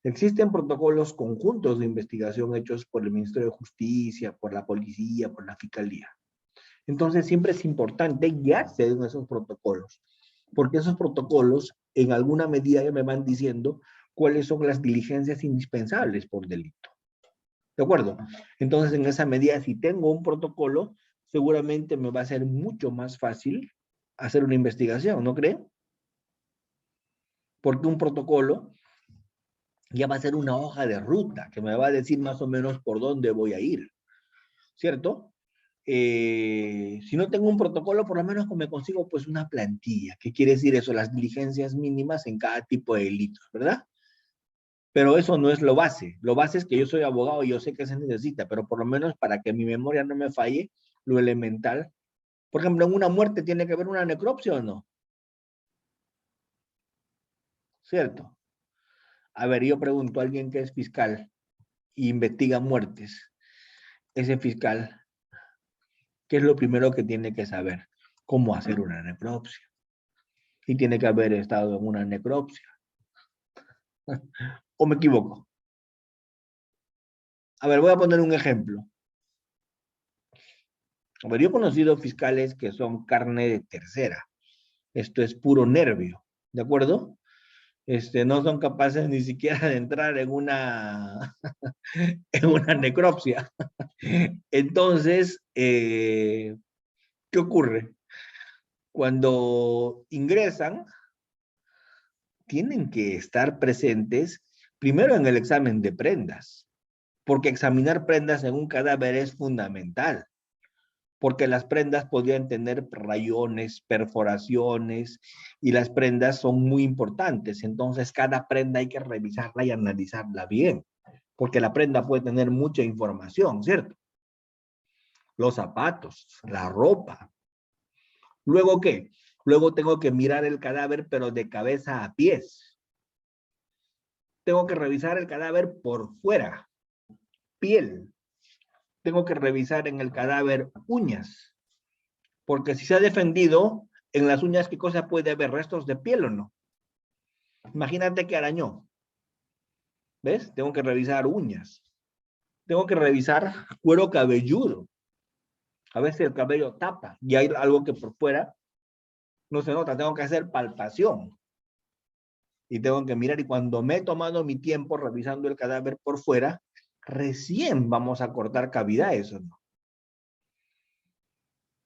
Existen protocolos conjuntos de investigación hechos por el Ministerio de Justicia, por la policía, por la fiscalía. Entonces siempre es importante guiarse en esos protocolos, porque esos protocolos en alguna medida ya me van diciendo cuáles son las diligencias indispensables por delito. ¿De acuerdo? Entonces en esa medida, si tengo un protocolo, seguramente me va a ser mucho más fácil hacer una investigación, ¿no creen? Porque un protocolo ya va a ser una hoja de ruta que me va a decir más o menos por dónde voy a ir, ¿cierto? Si no tengo un protocolo, por lo menos me consigo pues una plantilla. ¿Qué quiere decir eso? Las diligencias mínimas en cada tipo de delitos, ¿verdad? Pero eso no es lo base. Lo base es que yo soy abogado y yo sé que se necesita, pero por lo menos para que mi memoria no me falle, lo elemental. Por ejemplo, en una muerte tiene que haber una necropsia o no. ¿Cierto? A ver, yo pregunto a alguien que es fiscal e investiga muertes. Ese fiscal, ¿qué es lo primero que tiene que saber? Cómo hacer una necropsia. Y tiene que haber estado en una necropsia. ¿O me equivoco? A ver, voy a poner un ejemplo. A ver, yo he conocido fiscales que son carne de tercera. Esto es puro nervio, ¿de acuerdo? No son capaces ni siquiera de entrar en una, en una necropsia. Entonces, ¿qué ocurre? Cuando ingresan, tienen que estar presentes primero en el examen de prendas, porque examinar prendas en un cadáver es fundamental, porque las prendas podrían tener rayones, perforaciones, y las prendas son muy importantes, entonces cada prenda hay que revisarla y analizarla bien, porque la prenda puede tener mucha información, ¿cierto? Los zapatos, la ropa. ¿Luego qué? Luego tengo que mirar el cadáver, pero de cabeza a pies. Tengo que revisar el cadáver por fuera, piel. Tengo que revisar en el cadáver uñas, porque si se ha defendido, en las uñas, ¿qué cosa puede haber? ¿Restos de piel o no? Imagínate que arañó. ¿Ves? Tengo que revisar uñas. Tengo que revisar cuero cabelludo. A veces el cabello tapa y hay algo que por fuera no se nota. Tengo que hacer palpación. y tengo que mirar, y cuando me he tomado mi tiempo revisando el cadáver por fuera, recién vamos a cortar cavidades, ¿o no?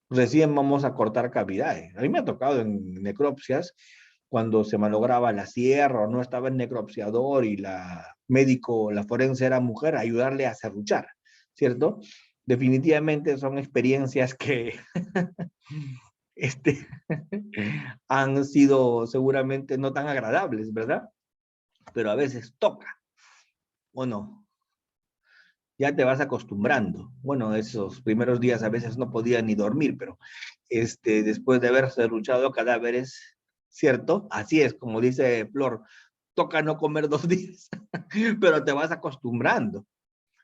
Recién vamos a cortar cavidades. A mí me ha tocado en necropsias, cuando se malograba la sierra o no estaba el necropsiador y la médico, la forense era mujer, ayudarle a serruchar, ¿cierto? Definitivamente son experiencias que este, han sido seguramente no tan agradables, ¿verdad? Pero a veces toca, ¿o no? Ya te vas acostumbrando. Bueno, esos primeros días a veces no podía ni dormir, pero después de haberse luchado cadáveres, ¿cierto? Así es, como dice Flor, toca no comer 2 días, pero te vas acostumbrando,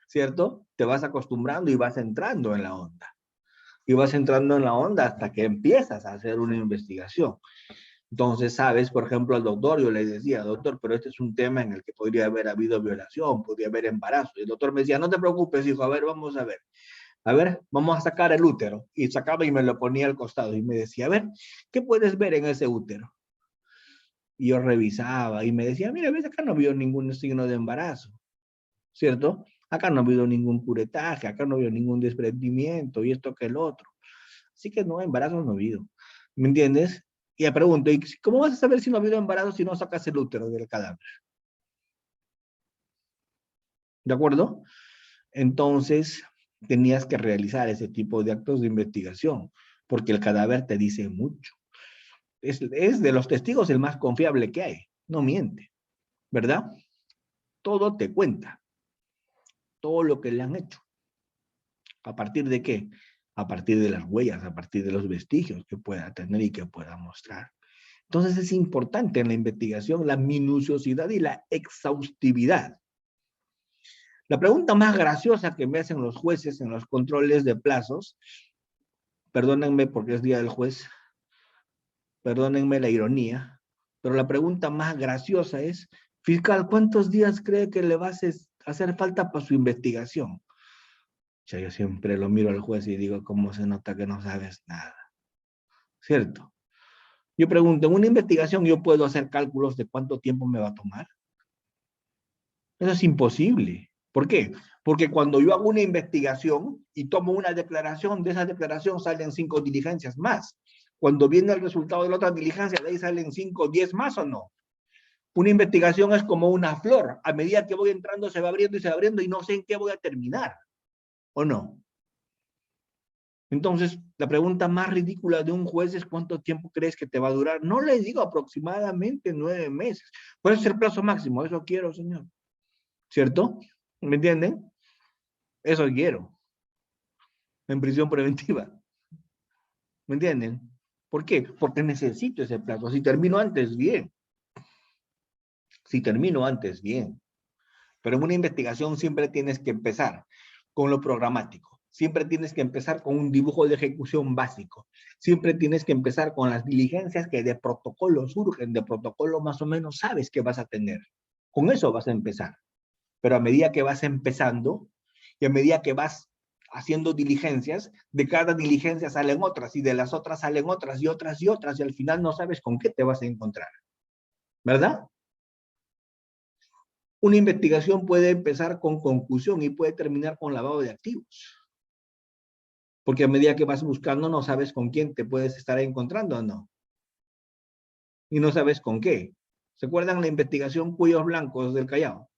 ¿cierto? Te vas acostumbrando y vas entrando en la onda. Y vas entrando en la onda hasta que empiezas a hacer una investigación. Entonces, sabes, por ejemplo, al doctor, yo le decía, doctor, pero este es un tema en el que podría haber habido violación, podría haber embarazo. Y el doctor me decía, no te preocupes, hijo, a ver, vamos a ver. A ver, vamos a sacar el útero. Y sacaba y me lo ponía al costado y me decía, a ver, ¿qué puedes ver en ese útero? Y yo revisaba y me decía, mira, ves, acá no veo ningún signo de embarazo, ¿cierto? Acá no ha habido ningún curetaje, acá no veo ningún desprendimiento y esto que el otro. Así que no, embarazo no ha habido. ¿Me entiendes? Y le pregunto, ¿y cómo vas a saber si no ha habido embarazo si no sacas el útero del cadáver? ¿De acuerdo? Entonces, tenías que realizar ese tipo de actos de investigación, porque el cadáver te dice mucho. Es de los testigos el más confiable que hay, no miente, ¿verdad? Todo te cuenta, todo lo que le han hecho. ¿A partir de qué? A partir de las huellas, a partir de los vestigios que pueda tener y que pueda mostrar. Entonces es importante en la investigación la minuciosidad y la exhaustividad. La pregunta más graciosa que me hacen los jueces en los controles de plazos, perdónenme porque es día del juez, perdónenme la ironía, pero la pregunta más graciosa es, fiscal, ¿cuántos días cree que le va a hacer falta para su investigación? O sea, yo siempre lo miro al juez y digo, ¿cómo se nota que no sabes nada? ¿Cierto? Yo pregunto, en una investigación yo puedo hacer cálculos de cuánto tiempo me va a tomar. Eso es imposible. ¿Por qué? Porque cuando yo hago una investigación y tomo una declaración, de esa declaración salen 5 diligencias más. Cuando viene el resultado de la otra diligencia, de ahí salen 5, 10 más, ¿o no? Una investigación es como una flor. A medida que voy entrando se va abriendo y se va abriendo y no sé en qué voy a terminar, ¿o no? Entonces, la pregunta más ridícula de un juez es ¿cuánto tiempo crees que te va a durar? No le digo aproximadamente 9 meses. Puede ser plazo máximo, eso quiero, señor. ¿Cierto? ¿Me entienden? Eso quiero. En prisión preventiva. ¿Me entienden? ¿Por qué? Porque necesito ese plazo. Si termino antes, bien. Si termino antes, bien. Pero en una investigación siempre tienes que empezar con lo programático. Siempre tienes que empezar con un dibujo de ejecución básico. Siempre tienes que empezar con las diligencias que de protocolo surgen, de protocolo más o menos sabes que vas a tener. Con eso vas a empezar. Pero a medida que vas empezando y a medida que vas haciendo diligencias, de cada diligencia salen otras y de las otras salen otras y otras y otras y al final no sabes con qué te vas a encontrar. ¿Verdad? Una investigación puede empezar con concusión y puede terminar con lavado de activos. Porque a medida que vas buscando no sabes con quién te puedes estar encontrando o no. Y no sabes con qué. ¿Se acuerdan la investigación Cuellos Blancos del Callao?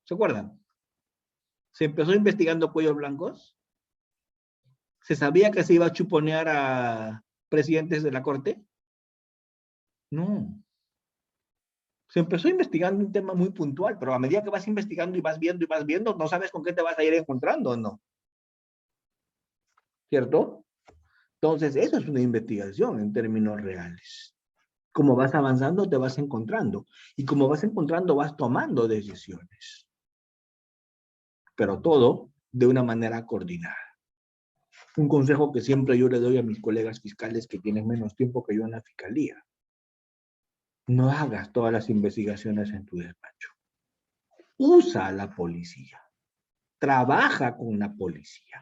¿Se acuerdan? Se empezó investigando Cuellos Blancos. ¿Se sabía que se iba a chuponear a presidentes de la corte? No. Se empezó investigando un tema muy puntual, pero a medida que vas investigando y vas viendo, no sabes con qué te vas a ir encontrando o no. ¿Cierto? Entonces, eso es una investigación en términos reales. Como vas avanzando, te vas encontrando. Y como vas encontrando, vas tomando decisiones. Pero todo de una manera coordinada. Un consejo que siempre yo le doy a mis colegas fiscales que tienen menos tiempo que yo en la fiscalía. No hagas todas las investigaciones en tu despacho. Usa a la policía. Trabaja con la policía.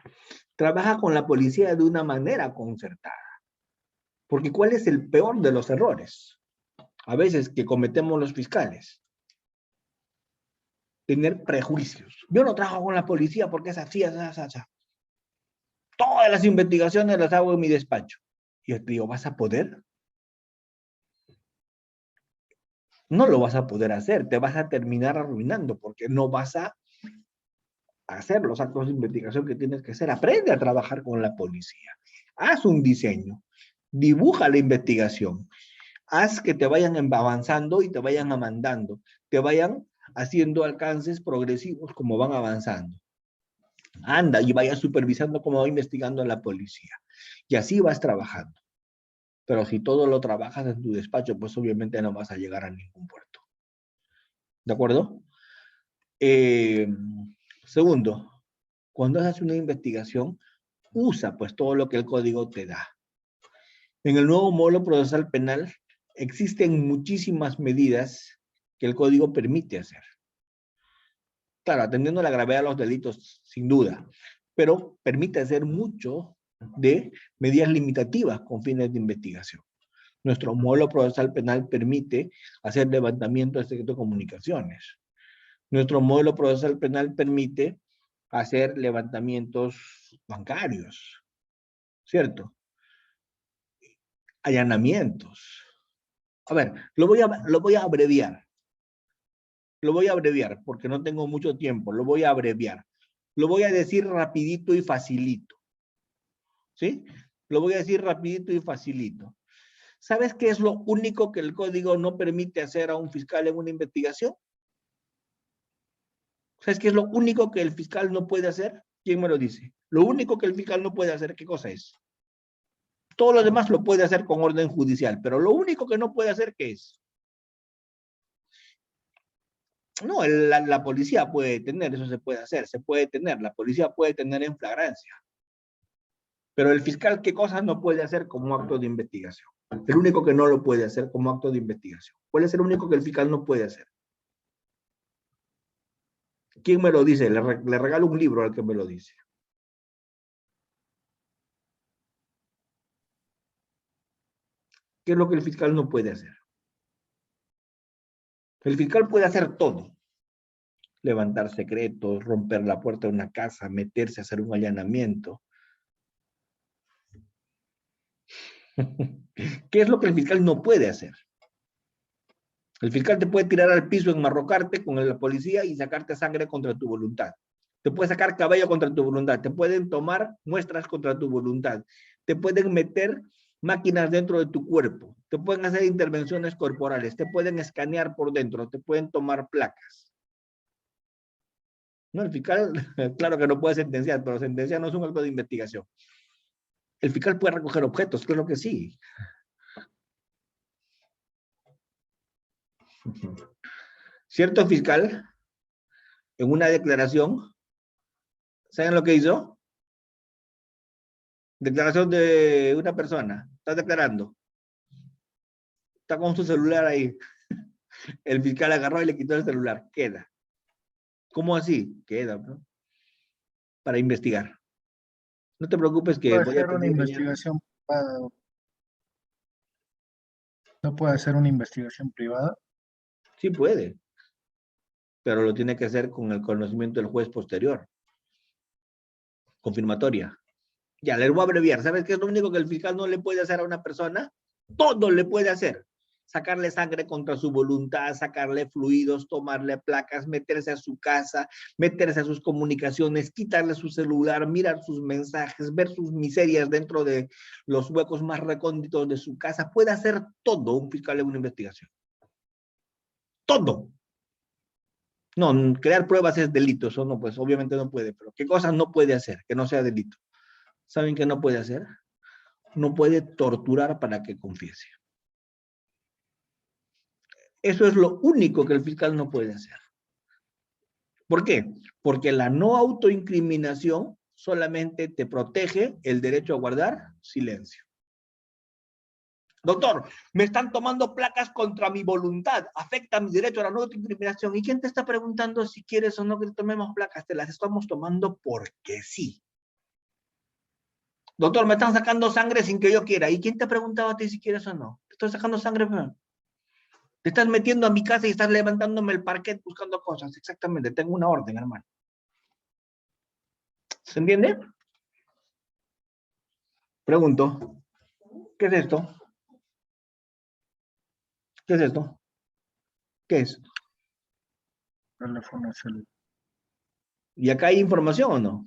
Trabaja con la policía de una manera concertada. Porque ¿cuál es el peor de los errores? a veces que cometemos los fiscales. Tener prejuicios. Yo no trabajo con la policía porque es así, así. Todas las investigaciones las hago en mi despacho. Y yo te digo, ¿vas a poder? No lo vas a poder hacer, te vas a terminar arruinando porque no vas a hacer los actos de investigación que tienes que hacer. Aprende a trabajar con la policía. Haz un diseño, dibuja la investigación, haz que te vayan avanzando y te vayan amandando, te vayan haciendo alcances progresivos como van avanzando. Anda y vaya supervisando cómo va investigando la policía. Y así vas trabajando. Pero si todo lo trabajas en tu despacho, pues obviamente no vas a llegar a ningún puerto. ¿De acuerdo? Segundo, cuando haces una investigación, usa pues todo lo que el código te da. En el nuevo módulo procesal penal existen muchísimas medidas que el código permite hacer. Claro, atendiendo a la gravedad de los delitos, sin duda, pero permite hacer mucho de medidas limitativas con fines de investigación. Nuestro módulo procesal penal permite hacer levantamiento de secreto de comunicaciones. Nuestro módulo procesal penal permite hacer levantamientos bancarios, ¿cierto? Allanamientos. A ver, lo voy a abreviar. Lo voy a abreviar porque no tengo mucho tiempo. Lo voy a abreviar. Lo voy a decir rapidito y facilito. ¿Sí? Lo voy a decir rapidito y facilito. ¿Sabes qué es lo único que el código no permite hacer a un fiscal en una investigación? ¿Sabes qué es lo único que el fiscal no puede hacer? ¿Quién me lo dice? Lo único que el fiscal no puede hacer, ¿qué cosa es? Todo lo demás lo puede hacer con orden judicial, pero lo único que no puede hacer, ¿qué es? No, la policía puede tener, eso se puede hacer, se puede tener, la policía puede tener en flagrancia. Pero el fiscal, ¿qué cosas no puede hacer como acto de investigación? El único que no lo puede hacer como acto de investigación. ¿Cuál es el único que el fiscal no puede hacer? ¿Quién me lo dice? Le regalo un libro al que me lo dice. ¿Qué es lo que el fiscal no puede hacer? El fiscal puede hacer todo. Levantar secretos, romper la puerta de una casa, meterse a hacer un allanamiento. ¿Qué es lo que el fiscal no puede hacer? El fiscal te puede tirar al piso, enmarrocarte con la policía y sacarte sangre contra tu voluntad. Te puede sacar cabello contra tu voluntad. Te pueden tomar muestras contra tu voluntad. Te pueden meter máquinas dentro de tu cuerpo. Te pueden hacer intervenciones corporales. Te pueden escanear por dentro. Te pueden tomar placas. No, el fiscal, claro que no puede sentenciar, pero sentenciar no es un acto de investigación. El fiscal puede recoger objetos, claro que sí. Cierto fiscal, en una declaración, ¿saben lo que hizo? Declaración de una persona. Está declarando. Está con su celular ahí. El fiscal agarró y le quitó el celular. Queda. ¿Cómo así? Queda, ¿no? Para investigar. No te preocupes que Puede voy a ser una pedir mañana. investigación privada. No puede ser una investigación privada. Sí puede, pero lo tiene que hacer con el conocimiento del juez posterior. Confirmatoria. Ya, les voy a abreviar. ¿Sabes qué es lo único que el fiscal no le puede hacer a una persona? Todo le puede hacer. Sacarle sangre contra su voluntad, sacarle fluidos, tomarle placas, meterse a su casa, meterse a sus comunicaciones, quitarle su celular, mirar sus mensajes, ver sus miserias dentro de los huecos más recónditos de su casa. Puede hacer todo un fiscal en una investigación. Todo. No, crear pruebas es delito, eso no, pues obviamente no puede, pero ¿qué cosas no puede hacer que no sea delito? ¿Saben qué no puede hacer? No puede torturar para que confiese. Eso es lo único que el fiscal no puede hacer. ¿Por qué? Porque la no autoincriminación solamente te protege el derecho a guardar silencio. Doctor, me están tomando placas contra mi voluntad, afecta mi derecho a la no autoincriminación. ¿Y quién te está preguntando si quieres o no que te tomemos placas? Te las estamos tomando porque sí. Doctor, me están sacando sangre sin que yo quiera. ¿Y quién te ha preguntado a ti si quieres o no? Te estoy sacando sangre, pero Te estás metiendo a mi casa y estás levantándome el parquet buscando cosas. Exactamente, tengo una orden, hermano. ¿Se entiende? Pregunto, ¿qué es esto? ¿Qué es esto? ¿Qué es? Teléfono celular. ¿Y acá hay información o no?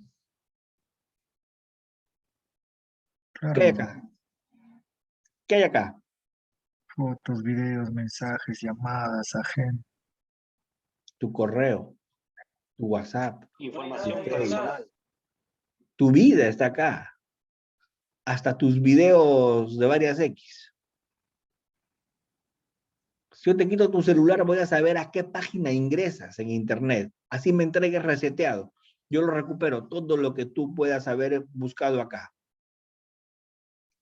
¿Qué hay Claro, acá? ¿Qué hay acá? fotos, videos, mensajes, llamadas, agenda. Tu correo, tu WhatsApp, Información tu personal. Facebook. Tu vida está acá. Hasta tus videos de varias X. Si yo te quito tu celular, voy a saber a qué página ingresas en internet. Así me entregues reseteado. Yo lo recupero, todo lo que tú puedas haber buscado acá.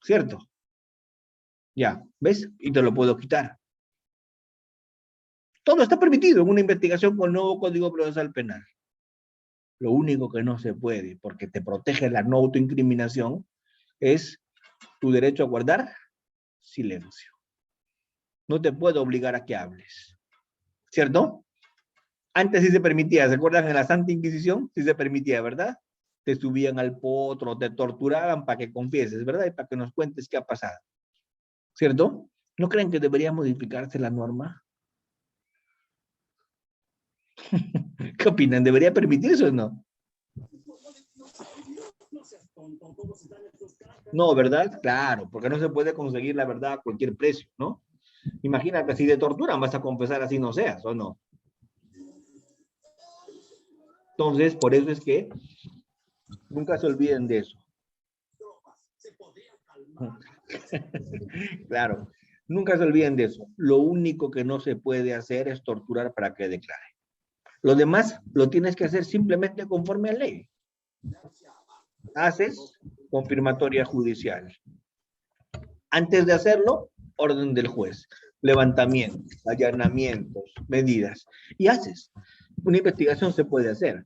¿Cierto? Ya, ¿ves? Y te lo puedo quitar. Todo está permitido en una investigación con el nuevo Código Procesal Penal. Lo único que no se puede, porque te protege la no autoincriminación, es tu derecho a guardar silencio. No te puedo obligar a que hables. ¿Cierto? Antes sí se permitía, ¿se acuerdan? En la Santa Inquisición sí se permitía, ¿verdad? Te subían al potro, te torturaban para que confieses, ¿verdad? Y para que nos cuentes qué ha pasado. ¿Cierto? ¿No creen que debería modificarse la norma? ¿Qué opinan? ¿Debería permitirse o no? No, ¿verdad? Claro, porque no se puede conseguir la verdad a cualquier precio, ¿no? Imagínate, si te torturan, vas a confesar así no seas, ¿o no? Entonces, por eso es que nunca se olviden de eso. Claro, nunca se olviden de eso. Lo único que no se puede hacer es torturar para que declare. Lo demás lo tienes que hacer simplemente conforme a ley. Haces confirmatoria judicial. Antes de hacerlo, orden del juez. Levantamientos, allanamientos, medidas. Y haces. Una investigación se puede hacer.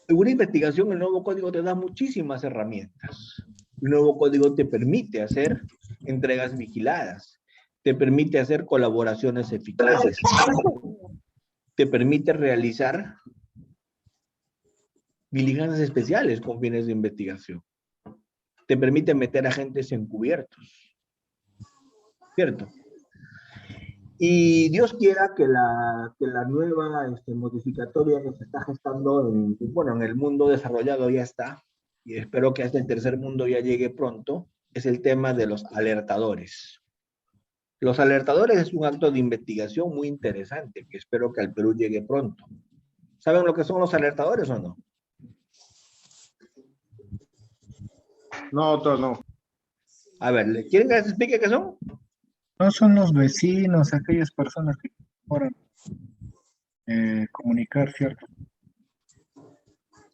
En una investigación, el nuevo código te da muchísimas herramientas. El nuevo código te permite hacer entregas vigiladas, te permite hacer colaboraciones eficaces, te permite realizar diligencias especiales con fines de investigación, te permite meter agentes encubiertos, ¿cierto? Y Dios quiera que la nueva modificatoria que se está gestando en el mundo desarrollado ya está, y espero que hasta el tercer mundo ya llegue pronto, es el tema de los alertadores. Los alertadores es un acto de investigación muy interesante que espero que al Perú llegue pronto. ¿Saben lo que son los alertadores o no? No, otros no. A ver, ¿quieren que les explique qué son? No son los vecinos, aquellas personas que puedan comunicar, ¿cierto?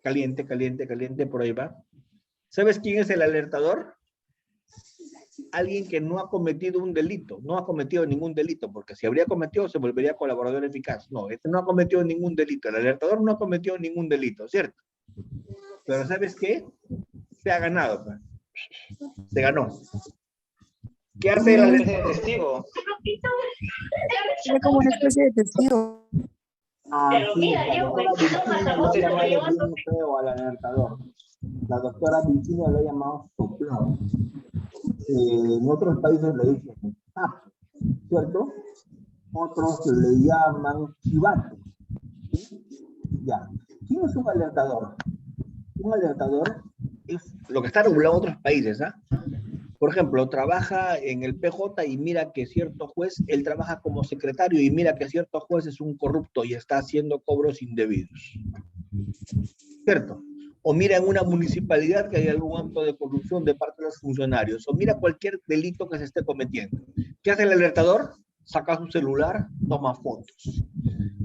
Caliente, caliente, caliente, por ahí va. ¿Sabes quién es el alertador? Alguien que no ha cometido un delito, no ha cometido ningún delito, porque si habría cometido se volvería colaborador eficaz. No, este no ha cometido ningún delito, el alertador no ha cometido ningún delito, ¿cierto? Pero ¿sabes qué? Se ha ganado, pues. Se ganó. ¿Qué hace el alertador? Testigo. Es como una especie de testigo. Ah, sí, la doctora Virginia lo ha llamado bien feo al alertador. La doctora Virginia lo ha llamado soplado. En otros países le dicen sapo, ¿cierto? Otros le llaman chivato. ¿Sí? Ya. ¿Quién es un alertador? Un alertador es lo que está regulado en otros países, ¿ah? Por ejemplo, trabaja en el PJ y mira que cierto juez, él trabaja como secretario y mira que cierto juez es un corrupto y está haciendo cobros indebidos. ¿Cierto? O mira en una municipalidad que hay algún acto de corrupción de parte de los funcionarios, o mira cualquier delito que se esté cometiendo. ¿Qué hace el alertador? Saca su celular, toma fotos,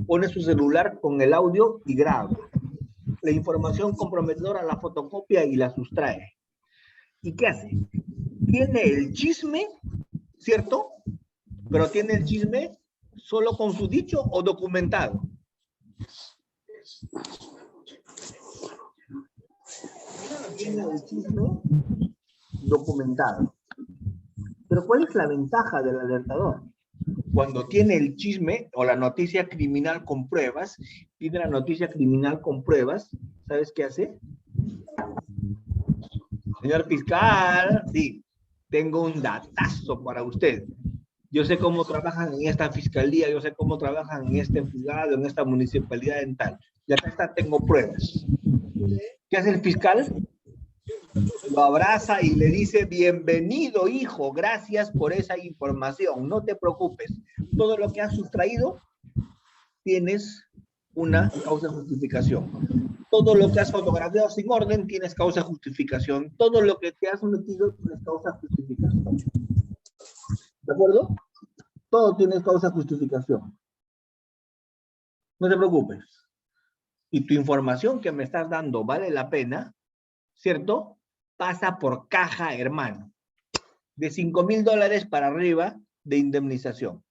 pone su celular con el audio y graba. La información comprometedora la fotocopia y la sustrae. ¿Y qué hace? Tiene el chisme, ¿cierto? Pero tiene el chisme solo con su dicho o documentado. Tiene el chisme documentado. Pero ¿cuál es la ventaja del alertador? Cuando tiene el chisme o la noticia criminal con pruebas, tiene la noticia criminal con pruebas, ¿sabes qué hace? Señor fiscal, sí, tengo un datazo para usted. Yo sé cómo trabajan en esta fiscalía, yo sé cómo trabajan en este juzgado, en esta municipalidad en tal. Y acá está, tengo pruebas. ¿Qué hace el fiscal? Lo abraza y le dice, bienvenido hijo, gracias por esa información, no te preocupes. Todo lo que has sustraído, tienes una causa de justificación. Todo lo que has fotografiado sin orden, tienes causa de justificación. Todo lo que te has metido, tienes causa de justificación. ¿De acuerdo? Todo tienes causa de justificación. No te preocupes. Y tu información que me estás dando vale la pena, ¿cierto? Pasa por caja, hermano. De $5,000 para arriba de indemnización.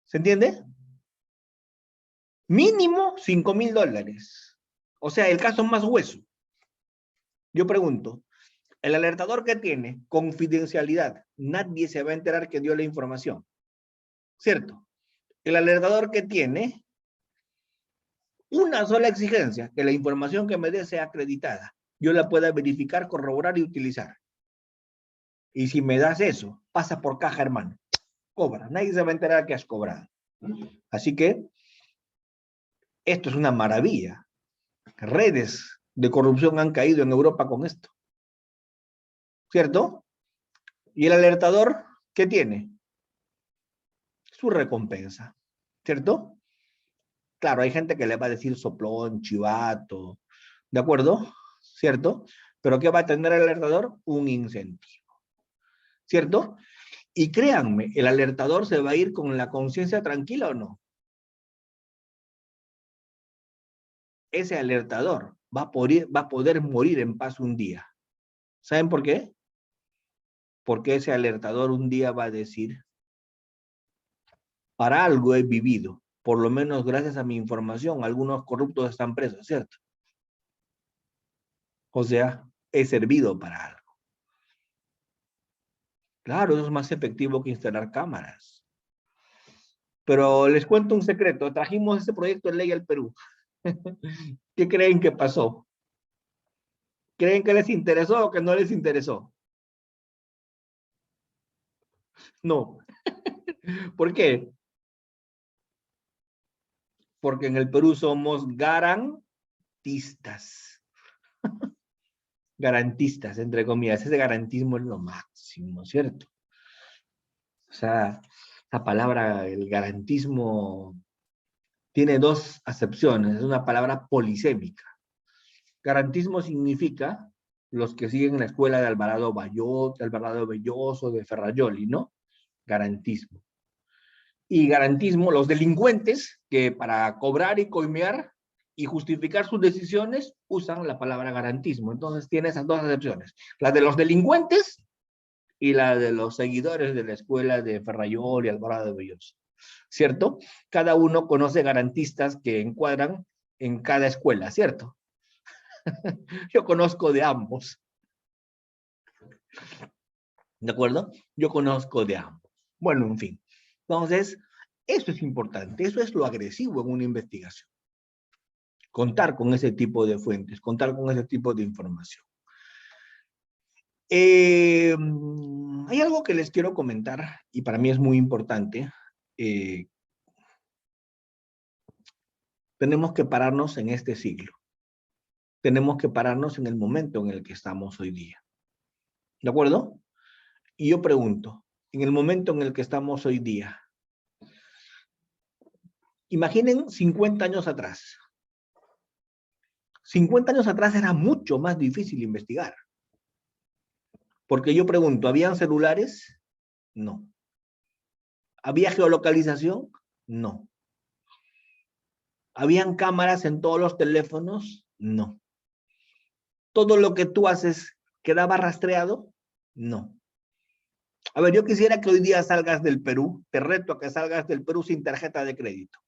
¿Se entiende? Mínimo $5,000. O sea, el caso más hueso. Yo pregunto, el alertador que tiene confidencialidad, nadie se va a enterar que dio la información. ¿Cierto? El alertador que tiene una sola exigencia, que la información que me dé sea acreditada. Yo la pueda verificar, corroborar y utilizar. Y si me das eso, pasa por caja, hermano. Cobra. Nadie se va a enterar que has cobrado. Así que, esto es una maravilla. Redes de corrupción han caído en Europa con esto. ¿Cierto? Y el alertador, ¿qué tiene? Su recompensa. ¿Cierto? Claro, hay gente que le va a decir soplón, chivato. ¿De acuerdo? ¿Cierto? Pero ¿qué va a tener el alertador? Un incentivo. ¿Cierto? Y créanme, el alertador se va a ir con la conciencia tranquila o no. Ese alertador va a poder morir en paz un día. ¿Saben por qué? Porque ese alertador un día va a decir, para algo he vivido, por lo menos gracias a mi información, algunos corruptos están presos, ¿cierto? O sea, he servido para algo. Claro, eso es más efectivo que instalar cámaras. Pero les cuento un secreto, trajimos ese proyecto de ley al Perú. ¿Qué creen que pasó? ¿Creen que les interesó o que no les interesó? No. ¿Por qué? Porque en el Perú somos garantistas. Garantistas, entre comillas. Ese garantismo es lo máximo, ¿cierto? O sea, la palabra, el garantismo, tiene dos acepciones. Es una palabra polisémica. Garantismo significa los que siguen la escuela de Alvarado Bayot, Alvarado Belloso, de Ferrajoli, ¿no? Garantismo. Y garantismo, los delincuentes que para cobrar y coimear y justificar sus decisiones usan la palabra garantismo. Entonces tiene esas dos acepciones. La de los delincuentes y la de los seguidores de la escuela de Ferrajoli y Alvarado Belloso. ¿Cierto? Cada uno conoce garantistas que encuadran en cada escuela, ¿cierto? Yo conozco de ambos. ¿De acuerdo? Yo conozco de ambos. Bueno, en fin. Entonces, eso es importante. Eso es lo agresivo en una investigación. Contar con ese tipo de fuentes, contar con ese tipo de información. Hay algo que les quiero comentar y para mí es muy importante. Tenemos que pararnos en este siglo. Tenemos que pararnos en el momento en el que estamos hoy día. ¿De acuerdo? Y yo pregunto, en el momento en el que estamos hoy día, imaginen 50 años atrás. 50 años atrás era mucho más difícil investigar. Porque yo pregunto, ¿habían celulares? No. ¿Había geolocalización? No. ¿Habían cámaras en todos los teléfonos? No. ¿Todo lo que tú haces quedaba rastreado? No. A ver, yo quisiera que hoy día salgas del Perú, te reto a que salgas del Perú sin tarjeta de crédito.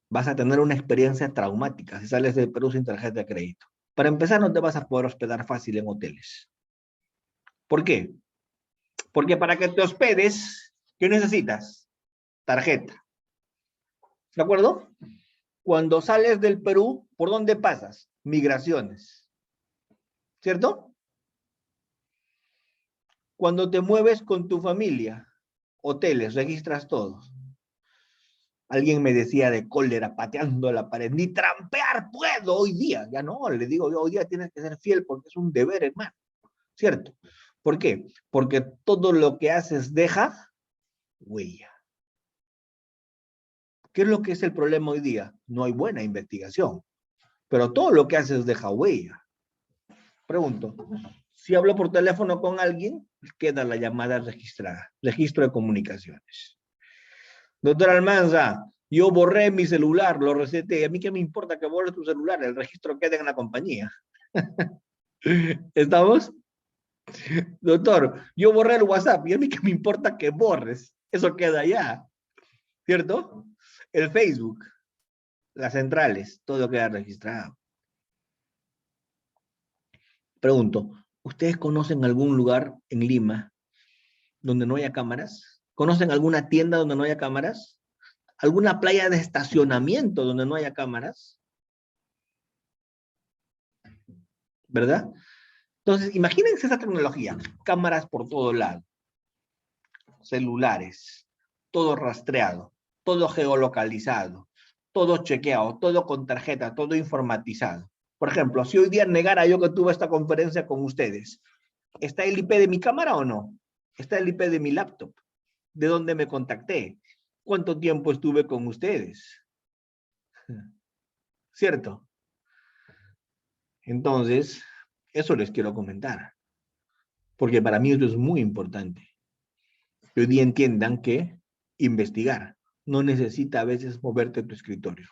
Vas a tener una experiencia traumática si sales del Perú sin tarjeta de crédito. Para empezar, no te vas a poder hospedar fácil en hoteles. ¿Por qué? Porque para que te hospedes, ¿qué necesitas? Tarjeta. ¿De acuerdo? Cuando sales del Perú, ¿por dónde pasas? Migraciones. ¿Cierto? Cuando te mueves con tu familia, hoteles, registras todos. Alguien me decía de cólera, pateando la pared, ni trampear puedo hoy día. Ya no, le digo, hoy día tienes que ser fiel porque es un deber, hermano. ¿Cierto? ¿Por qué? Porque todo lo que haces deja huella. ¿Qué es lo que es el problema hoy día? No hay buena investigación, pero todo lo que haces deja huella. Pregunto, si hablo por teléfono con alguien, queda la llamada registrada, registro de comunicaciones. Doctor Almanza, yo borré mi celular, lo reseté. ¿A mí qué me importa que borres tu celular? El registro queda en la compañía. ¿Estamos? Doctor, yo borré el WhatsApp y a mí qué me importa que borres. Eso queda allá. ¿Cierto? El Facebook, las centrales, todo queda registrado. Pregunto, ¿ustedes conocen algún lugar en Lima donde no haya cámaras? ¿Conocen alguna tienda donde no haya cámaras? ¿Alguna playa de estacionamiento donde no haya cámaras? ¿Verdad? Entonces, imagínense esa tecnología. Cámaras por todo lado. Celulares. Todo rastreado. Todo geolocalizado. Todo chequeado. Todo con tarjeta. Todo informatizado. Por ejemplo, si hoy día negara yo que tuve esta conferencia con ustedes, ¿está el IP de mi cámara o no? ¿Está el IP de mi laptop? ¿De dónde me contacté? ¿Cuánto tiempo estuve con ustedes? ¿Cierto? Entonces, eso les quiero comentar. Porque para mí esto es muy importante. Que hoy día entiendan que investigar no necesita a veces moverte a tu escritorio.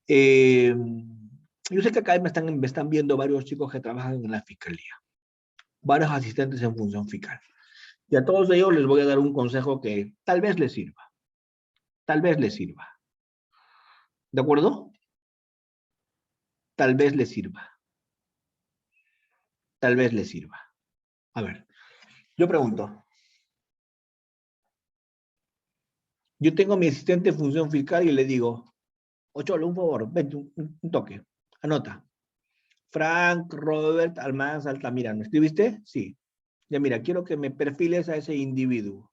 Yo sé que acá me están viendo varios chicos que trabajan en la fiscalía. Varios asistentes en función fiscal. Y a todos ellos les voy a dar un consejo que tal vez les sirva. Tal vez les sirva. ¿De acuerdo? Tal vez les sirva. Tal vez les sirva. A ver, yo pregunto. Yo tengo a mi asistente en función fiscal y le digo, Ocholo, un favor, vente un toque. Anota. Frank Robert Almanza Altamirano. ¿Escribiste? Sí. Ya mira, quiero que me perfiles a ese individuo.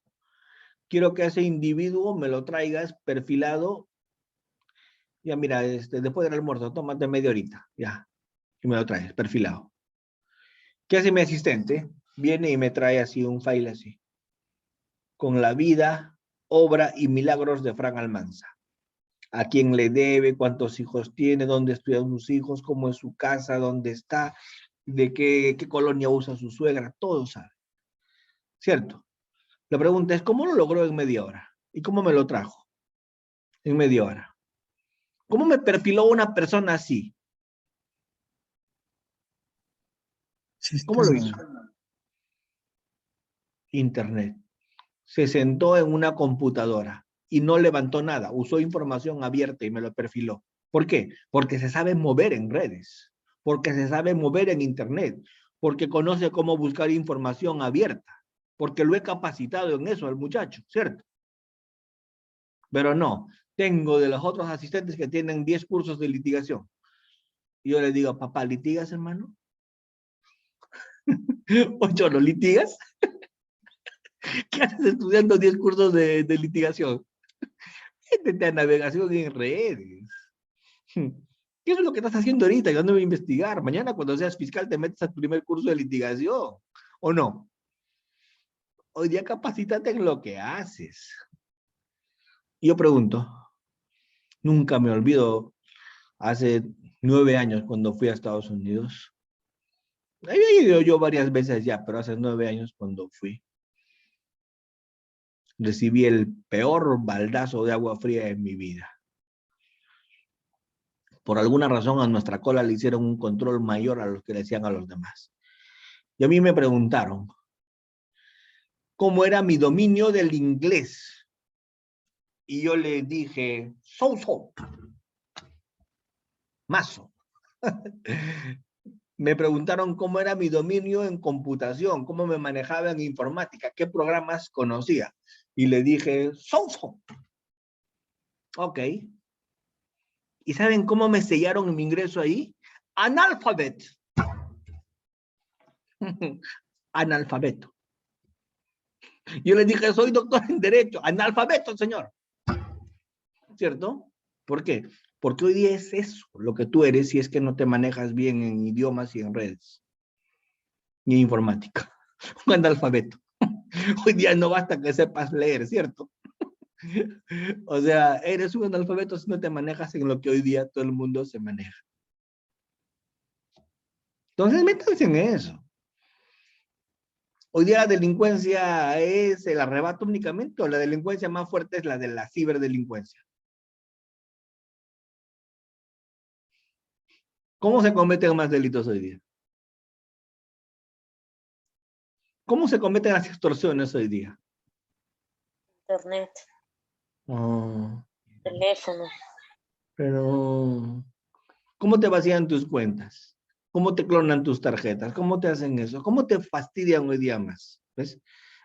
Quiero que ese individuo me lo traigas perfilado. Ya mira, después del almuerzo, tómate media horita. Ya. Y me lo traes, perfilado. ¿Qué hace mi asistente? Viene y me trae así un file así. Con la vida, obra y milagros de Frank Almanza. A quién le debe, cuántos hijos tiene, dónde estudian sus hijos, cómo es su casa, dónde está, de qué colonia usa su suegra, todo sabe. ¿Cierto? La pregunta es, ¿cómo lo logró en media hora? ¿Y cómo me lo trajo? En media hora. ¿Cómo me perfiló una persona así? ¿Cómo lo hizo? Internet. Se sentó en una computadora y no levantó nada. Usó información abierta y me lo perfiló. ¿Por qué? Porque se sabe mover en redes. Porque se sabe mover en Internet. Porque conoce cómo buscar información abierta. Porque lo he capacitado en eso al muchacho, ¿cierto? Pero no. Tengo de los otros asistentes que tienen 10 cursos de litigación. Y yo le digo, papá, ¿litigas, hermano? ¿Ocho, no litigas? ¿Qué haces estudiando 10 cursos de litigación? Métete a navegación en redes. ¿Qué es lo que estás haciendo ahorita? Yo no voy a investigar. Mañana cuando seas fiscal te metes a tu primer curso de litigación. ¿O no? Hoy día capacítate en lo que haces. Y yo pregunto, nunca me olvido, hace 9 años cuando fui a Estados Unidos. Había ido yo varias veces ya, pero hace 9 años cuando fui, recibí el peor baldazo de agua fría en mi vida. Por alguna razón a nuestra cola le hicieron un control mayor a los que le hacían a los demás. Y a mí me preguntaron cómo era mi dominio del inglés. Y yo le dije, so, mazo. Me preguntaron cómo era mi dominio en computación, cómo me manejaba en informática, qué programas conocía. Y le dije, Sonso. Ok. ¿Y saben cómo me sellaron mi ingreso ahí? Analfabet. Analfabeto. Yo les dije, soy doctor en Derecho. Analfabeto, señor. ¿Cierto? ¿Por qué? Porque hoy día es eso lo que tú eres si es que no te manejas bien en idiomas y en redes. Ni en informática. Un analfabeto. Hoy día no basta que sepas leer, ¿cierto? O sea, eres un analfabeto si no te manejas en lo que hoy día todo el mundo se maneja. Entonces, métanse en eso. Hoy día la delincuencia es el arrebato únicamente, o la delincuencia más fuerte es la de la ciberdelincuencia. ¿Cómo se cometen más delitos hoy día? ¿Cómo se cometen las extorsiones hoy día? Internet, Oh, teléfono. pero, ¿cómo te vacían tus cuentas? ¿Cómo te clonan tus tarjetas? ¿Cómo te hacen eso? ¿Cómo te fastidian hoy día más? ¿Ves?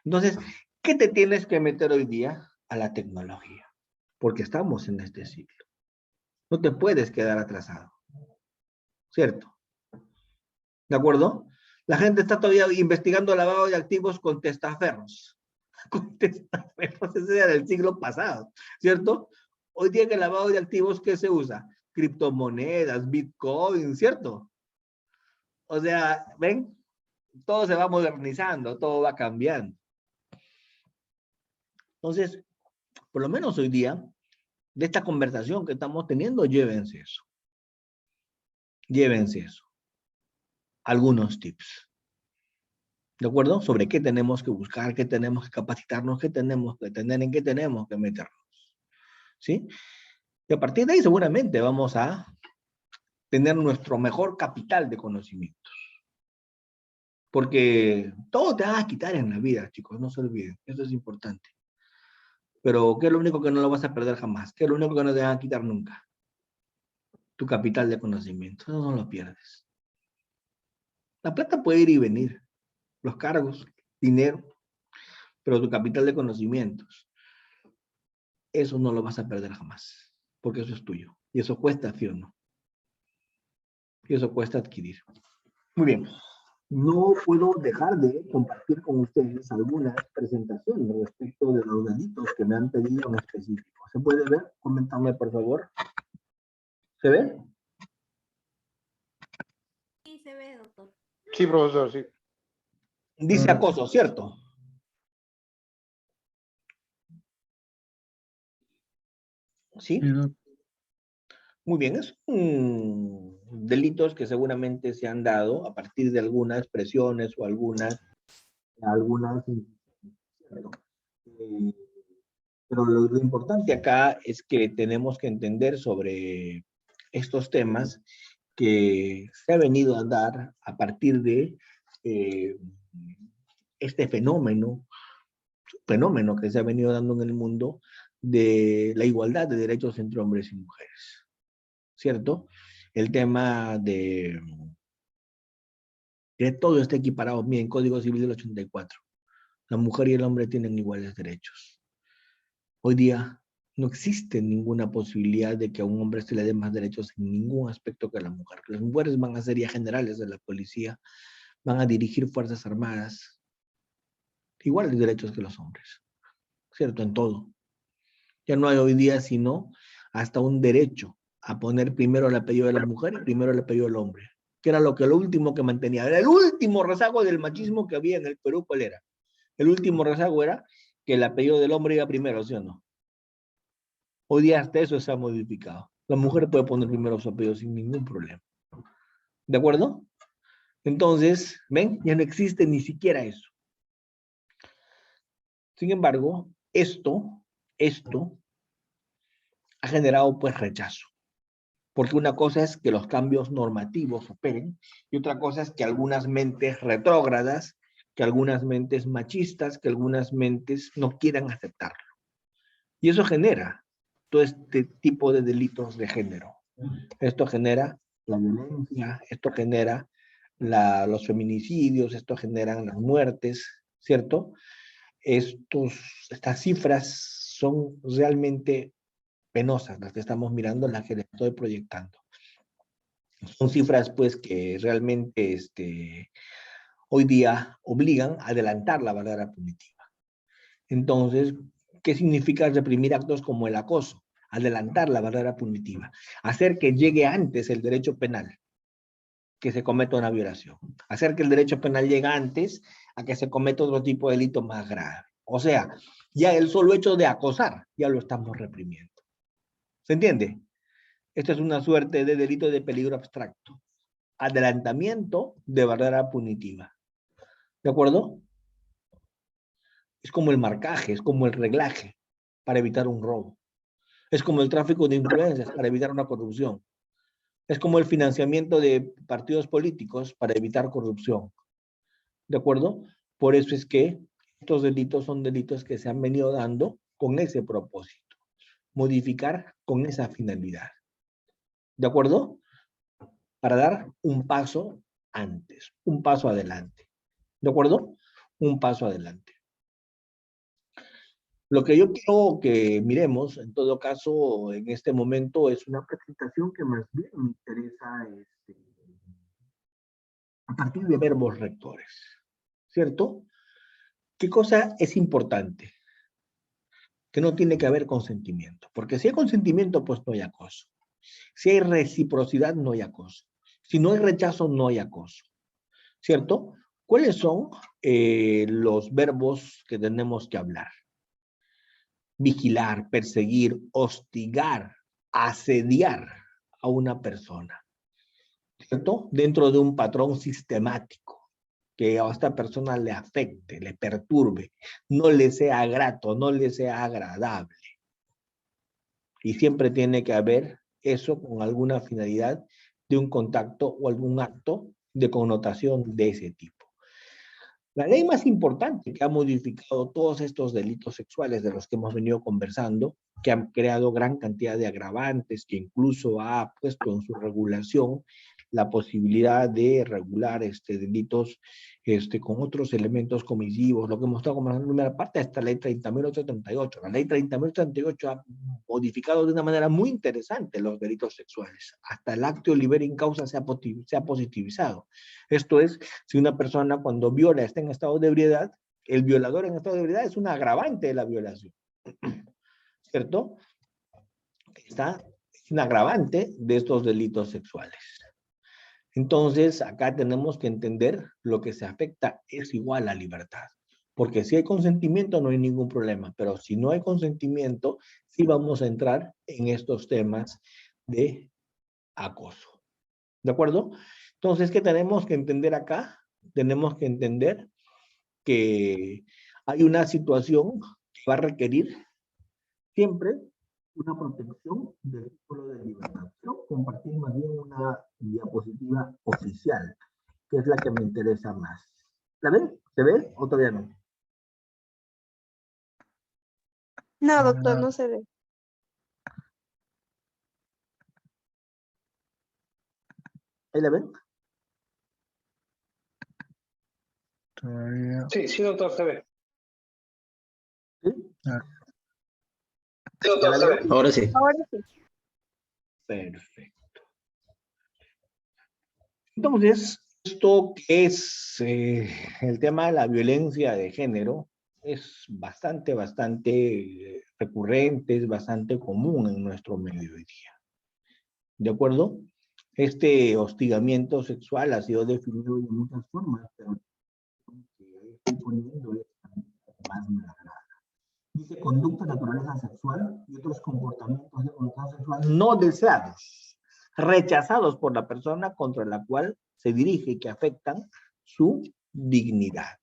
Entonces, ¿qué te tienes que meter hoy día? A la tecnología. Porque estamos en este ciclo. No te puedes quedar atrasado. ¿Cierto? ¿De acuerdo? La gente está todavía investigando lavado de activos con testaferros. Con testaferros, ese era del siglo pasado, ¿cierto? Hoy día el lavado de activos, ¿qué se usa? Criptomonedas, Bitcoin, ¿cierto? O sea, ¿ven? Todo se va modernizando, todo va cambiando. Entonces, por lo menos hoy día, de esta conversación que estamos teniendo, llévense eso. Llévense eso. Algunos tips. ¿De acuerdo? Sobre qué tenemos que buscar, qué tenemos que capacitarnos, qué tenemos que tener, en qué tenemos que meternos. ¿Sí? Y a partir de ahí seguramente vamos a tener nuestro mejor capital de conocimientos. Porque todo te va a quitar en la vida, chicos, no se olviden. Eso es importante. Pero ¿qué es lo único que no lo vas a perder jamás? ¿Qué es lo único que no te van a quitar nunca? Tu capital de conocimiento. Eso no lo pierdes. La plata puede ir y venir. Los cargos, dinero, pero tu capital de conocimientos, eso no lo vas a perder jamás. Porque eso es tuyo. Y eso cuesta, ¿sí o no? Y eso cuesta adquirir. Muy bien. No puedo dejar de compartir con ustedes algunas presentaciones respecto de los delitos que me han pedido en específico. ¿Se puede ver? Coméntame, por favor. ¿Se ve? Sí, se ve, doctor. Sí, profesor, sí. Dice acoso, ¿cierto? ¿Sí? Sí, doc. Muy bien, es delitos que seguramente se han dado a partir de algunas presiones o algunas pero lo importante acá es que tenemos que entender sobre estos temas que se ha venido a dar a partir de este fenómeno que se ha venido dando en el mundo de la igualdad de derechos entre hombres y mujeres. ¿Cierto? El tema de que todo esté equiparado. Miren, Código Civil del 84. La mujer y el hombre tienen iguales derechos. Hoy día no existe ninguna posibilidad de que a un hombre se le dé más derechos en ningún aspecto que a la mujer. Las mujeres van a ser ya generales de la policía, van a dirigir fuerzas armadas, iguales derechos que los hombres, ¿cierto? En todo. Ya no hay hoy día sino hasta un derecho a poner primero el apellido de la mujer y primero el apellido del hombre, que era lo último que mantenía. Era el último rezago del machismo que había en el Perú. ¿Cuál era? El último rezago era que el apellido del hombre iba primero, ¿sí o no? Hoy día hasta eso se ha modificado. La mujer puede poner primero su apellido sin ningún problema. ¿De acuerdo? Entonces, ¿ven? Ya no existe ni siquiera eso. Sin embargo, esto ha generado pues rechazo. Porque una cosa es que los cambios normativos operen y otra cosa es que algunas mentes retrógradas, que algunas mentes machistas, que algunas mentes no quieran aceptarlo. Y eso genera todo este tipo de delitos de género. Esto genera la violencia, esto genera los feminicidios, esto generan las muertes, ¿cierto? Estas cifras son realmente penosas, las que estamos mirando, las que les estoy proyectando. Son cifras, pues, que realmente hoy día obligan a adelantar la barrera punitiva. Entonces, ¿qué significa reprimir actos como el acoso? Adelantar la barrera punitiva. Hacer que llegue antes el derecho penal que se cometa una violación. Hacer que el derecho penal llegue antes a que se cometa otro tipo de delito más grave. O sea, ya el solo hecho de acosar, ya lo estamos reprimiendo. ¿Se entiende? Esto es una suerte de delito de peligro abstracto. Adelantamiento de barrera punitiva. ¿De acuerdo? Es como el marcaje, es como el reglaje para evitar un robo. Es como el tráfico de influencias para evitar una corrupción. Es como el financiamiento de partidos políticos para evitar corrupción. ¿De acuerdo? Por eso es que estos delitos son delitos que se han venido dando con ese propósito. Modificar con esa finalidad. ¿De acuerdo? Para dar un paso antes, un paso adelante. ¿De acuerdo? Un paso adelante. Lo que yo quiero que miremos, en todo caso, en este momento, es una presentación que más bien me interesa a partir de verbos rectores, ¿cierto? ¿Qué cosa es importante? Que no tiene que haber consentimiento, porque si hay consentimiento, pues no hay acoso. Si hay reciprocidad, no hay acoso. Si no hay rechazo, no hay acoso, ¿cierto? ¿Cuáles son los verbos que tenemos que hablar? Vigilar, perseguir, hostigar, asediar a una persona, ¿cierto? Dentro de un patrón sistemático que a esta persona le afecte, le perturbe, no le sea grato, no le sea agradable. Y siempre tiene que haber eso con alguna finalidad de un contacto o algún acto de connotación de ese tipo. La ley más importante que ha modificado todos estos delitos sexuales de los que hemos venido conversando, que han creado gran cantidad de agravantes, que incluso ha puesto en su regulación la posibilidad de regular delitos con otros elementos comisivos, lo que hemos estado conversando en la primera parte, hasta la ley 30.838. La ley 30.838 ha modificado de una manera muy interesante los delitos sexuales. Hasta el actio liberi in causa se ha positivizado. Esto es, si una persona cuando viola está en estado de ebriedad, el violador en estado de ebriedad es un agravante de la violación, ¿cierto? Es un agravante de estos delitos sexuales. Entonces, acá tenemos que entender lo que se afecta es igual a libertad. Porque si hay consentimiento no hay ningún problema, pero si no hay consentimiento, sí vamos a entrar en estos temas de acoso. ¿De acuerdo? Entonces, ¿qué tenemos que entender acá? Tenemos que entender que hay una situación que va a requerir siempre una protección del título de libertad. Quiero compartir más bien una diapositiva oficial, que es la que me interesa más. ¿La ven? ¿Se ve o todavía no? No, doctor, no se ve. ¿Ahí la ven? Todavía. Sí, doctor, se ve. ¿Sí? Ah. Sí, doctor, se ve. Ahora sí. Ahora sí. Perfecto. Entonces, esto que es el tema de la violencia de género es bastante recurrente, es bastante común en nuestro medio hoy día. ¿De acuerdo? Este hostigamiento sexual ha sido definido de muchas formas, pero que estoy poniendo es más grave. Dice conducta de naturaleza sexual y otros comportamientos de conducta sexual no deseados, rechazados por la persona contra la cual se dirige y que afectan su dignidad.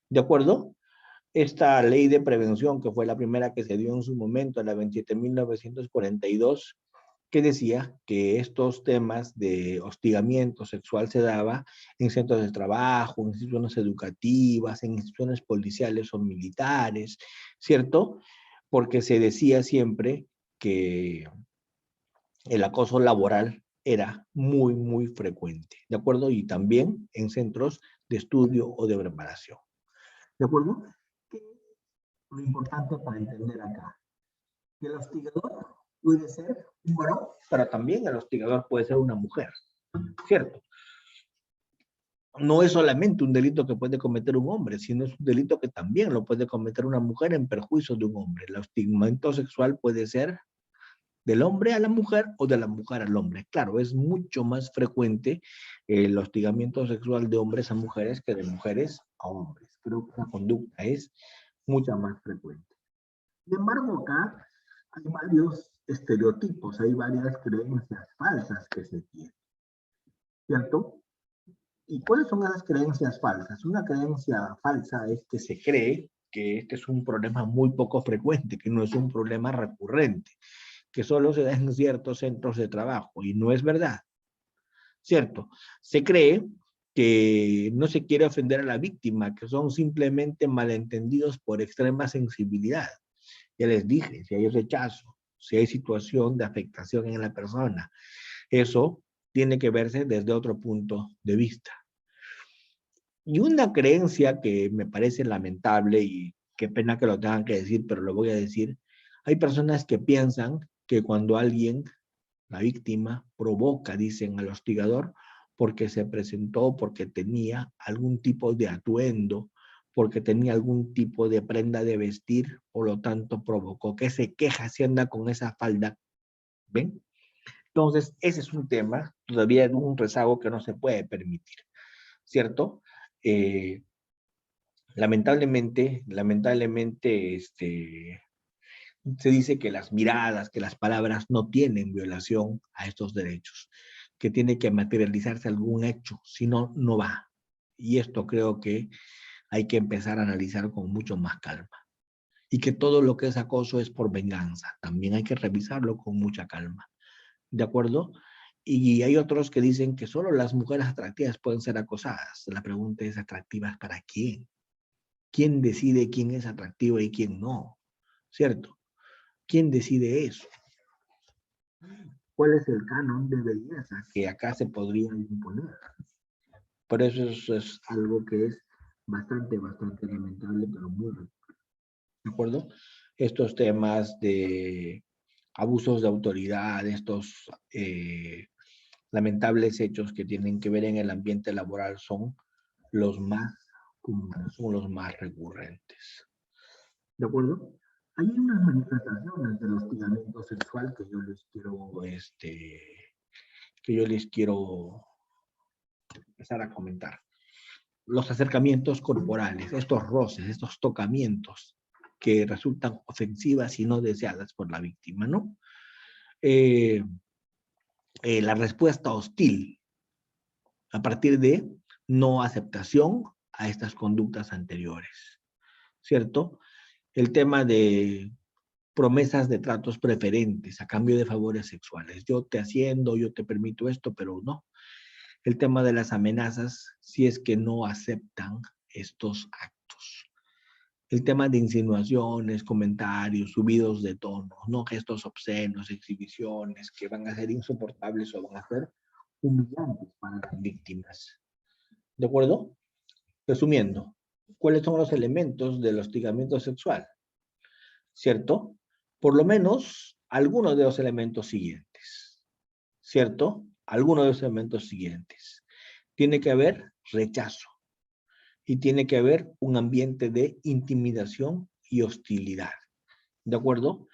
¿De acuerdo? Esta ley de prevención, que fue la primera que se dio en su momento, la 27.942, que decía que estos temas de hostigamiento sexual se daba en centros de trabajo, en instituciones educativas, en instituciones policiales o militares, ¿cierto? Porque se decía siempre que el acoso laboral era muy, muy frecuente, ¿de acuerdo? Y también en centros de estudio o de preparación, ¿de acuerdo? ¿Qué es lo importante para entender acá? Que el hostigador puede ser un varón, pero también el hostigador puede ser una mujer, ¿cierto? No es solamente un delito que puede cometer un hombre, sino es un delito que también lo puede cometer una mujer en perjuicio de un hombre. El hostigamiento sexual puede ser del hombre a la mujer o de la mujer al hombre. Claro, es mucho más frecuente el hostigamiento sexual de hombres a mujeres que de mujeres a hombres. Creo que la conducta es mucha más frecuente. Sin embargo, acá hay varios estereotipos, hay varias creencias falsas que se tienen, ¿cierto? ¿Y cuáles son esas creencias falsas? Una creencia falsa es que se cree que este es un problema muy poco frecuente, que no es un problema recurrente, que solo se da en ciertos centros de trabajo, y no es verdad, ¿cierto? Se cree que no se quiere ofender a la víctima, que son simplemente malentendidos por extrema sensibilidad. Ya les dije, si hay rechazo, si hay situación de afectación en la persona, eso tiene que verse desde otro punto de vista. Y una creencia que me parece lamentable, y qué pena que lo tengan que decir, pero lo voy a decir, hay personas que piensan que cuando alguien, la víctima, provoca, dicen, al hostigador, porque se presentó, porque tenía algún tipo de atuendo, porque tenía algún tipo de prenda de vestir, por lo tanto provocó, que se queja si anda con esa falda, ¿ven? Entonces, ese es un tema, todavía un rezago que no se puede permitir, ¿cierto? Lamentablemente, se dice que las miradas, que las palabras no tienen violación a estos derechos, que tiene que materializarse algún hecho, si no, no va. Y esto creo que hay que empezar a analizar con mucho más calma. Y que todo lo que es acoso es por venganza. También hay que revisarlo con mucha calma. ¿De acuerdo? Y hay otros que dicen que solo las mujeres atractivas pueden ser acosadas. La pregunta es, ¿atractivas para quién? ¿Quién decide quién es atractivo y quién no? ¿Cierto? ¿Quién decide eso? ¿Cuál es el canon de belleza que acá se podría imponer? Por eso es algo que es bastante lamentable, pero muy real. ¿De acuerdo? Estos temas de abusos de autoridad, estos lamentables hechos que tienen que ver en el ambiente laboral son los más comunes, son los más recurrentes. ¿De acuerdo? Hay unas manifestaciones del hostigamiento sexual que yo les quiero empezar a comentar. Los acercamientos corporales, estos roces, estos tocamientos que resultan ofensivas y no deseadas por la víctima, ¿no? La respuesta hostil a partir de no aceptación a estas conductas anteriores, ¿cierto? El tema de promesas de tratos preferentes a cambio de favores sexuales. Yo te haciendo, yo te permito esto, pero no. El tema de las amenazas, si es que no aceptan estos actos. El tema de insinuaciones, comentarios, subidos de tono, no gestos obscenos, exhibiciones que van a ser insoportables o van a ser humillantes para las víctimas. ¿De acuerdo? Resumiendo, ¿cuáles son los elementos del hostigamiento sexual? ¿Cierto? Por lo menos algunos de los elementos siguientes. ¿Cierto? Algunos de los elementos siguientes. Tiene que haber rechazo y tiene que haber un ambiente de intimidación y hostilidad. ¿De acuerdo?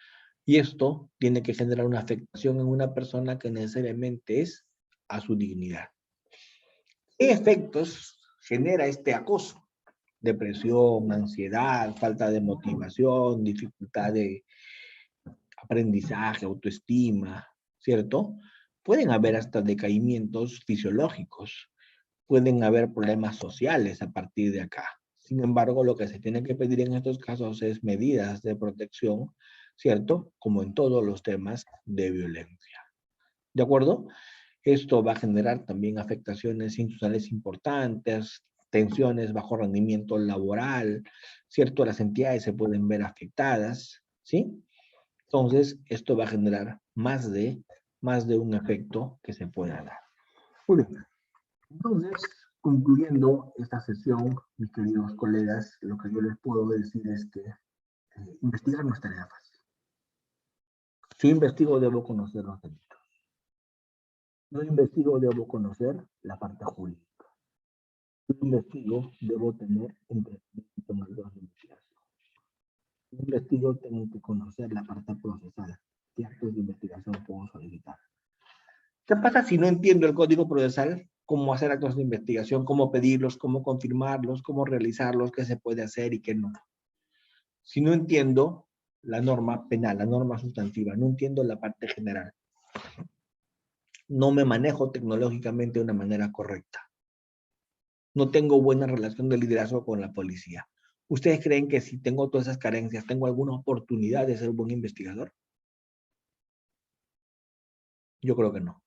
Y esto tiene que generar una afectación en una persona que necesariamente es a su dignidad. ¿Qué efectos genera este acoso? Depresión, ansiedad, falta de motivación, dificultad de aprendizaje, autoestima, ¿cierto? Pueden haber hasta decaimientos fisiológicos, pueden haber problemas sociales a partir de acá. Sin embargo, lo que se tiene que pedir en estos casos es medidas de protección, ¿cierto? Como en todos los temas de violencia. ¿De acuerdo? Esto va a generar también afectaciones institucionales importantes, tensiones, bajo rendimiento laboral, ¿cierto? Las entidades se pueden ver afectadas, ¿sí? Entonces, esto va a generar más de más de un efecto que se pueda dar. Muy bien. Entonces, concluyendo esta sesión, mis queridos colegas, lo que yo les puedo decir es que investigar no es tarea fácil. Si investigo, debo conocer los delitos. No investigo, debo conocer la parte jurídica. Si investigo, debo tener entrenamiento en actos de investigación. Si investigo, tengo que conocer la parte procesal. ¿Qué actos de investigación puedo solicitar? ¿Qué pasa si no entiendo el código procesal? Cómo hacer actos de investigación, cómo pedirlos, cómo confirmarlos, cómo realizarlos, qué se puede hacer y qué no. Si no entiendo la norma penal, la norma sustantiva, no entiendo la parte general, no me manejo tecnológicamente de una manera correcta, no tengo buena relación de liderazgo con la policía. ¿Ustedes creen que si tengo todas esas carencias, tengo alguna oportunidad de ser un buen investigador? Yo creo que no.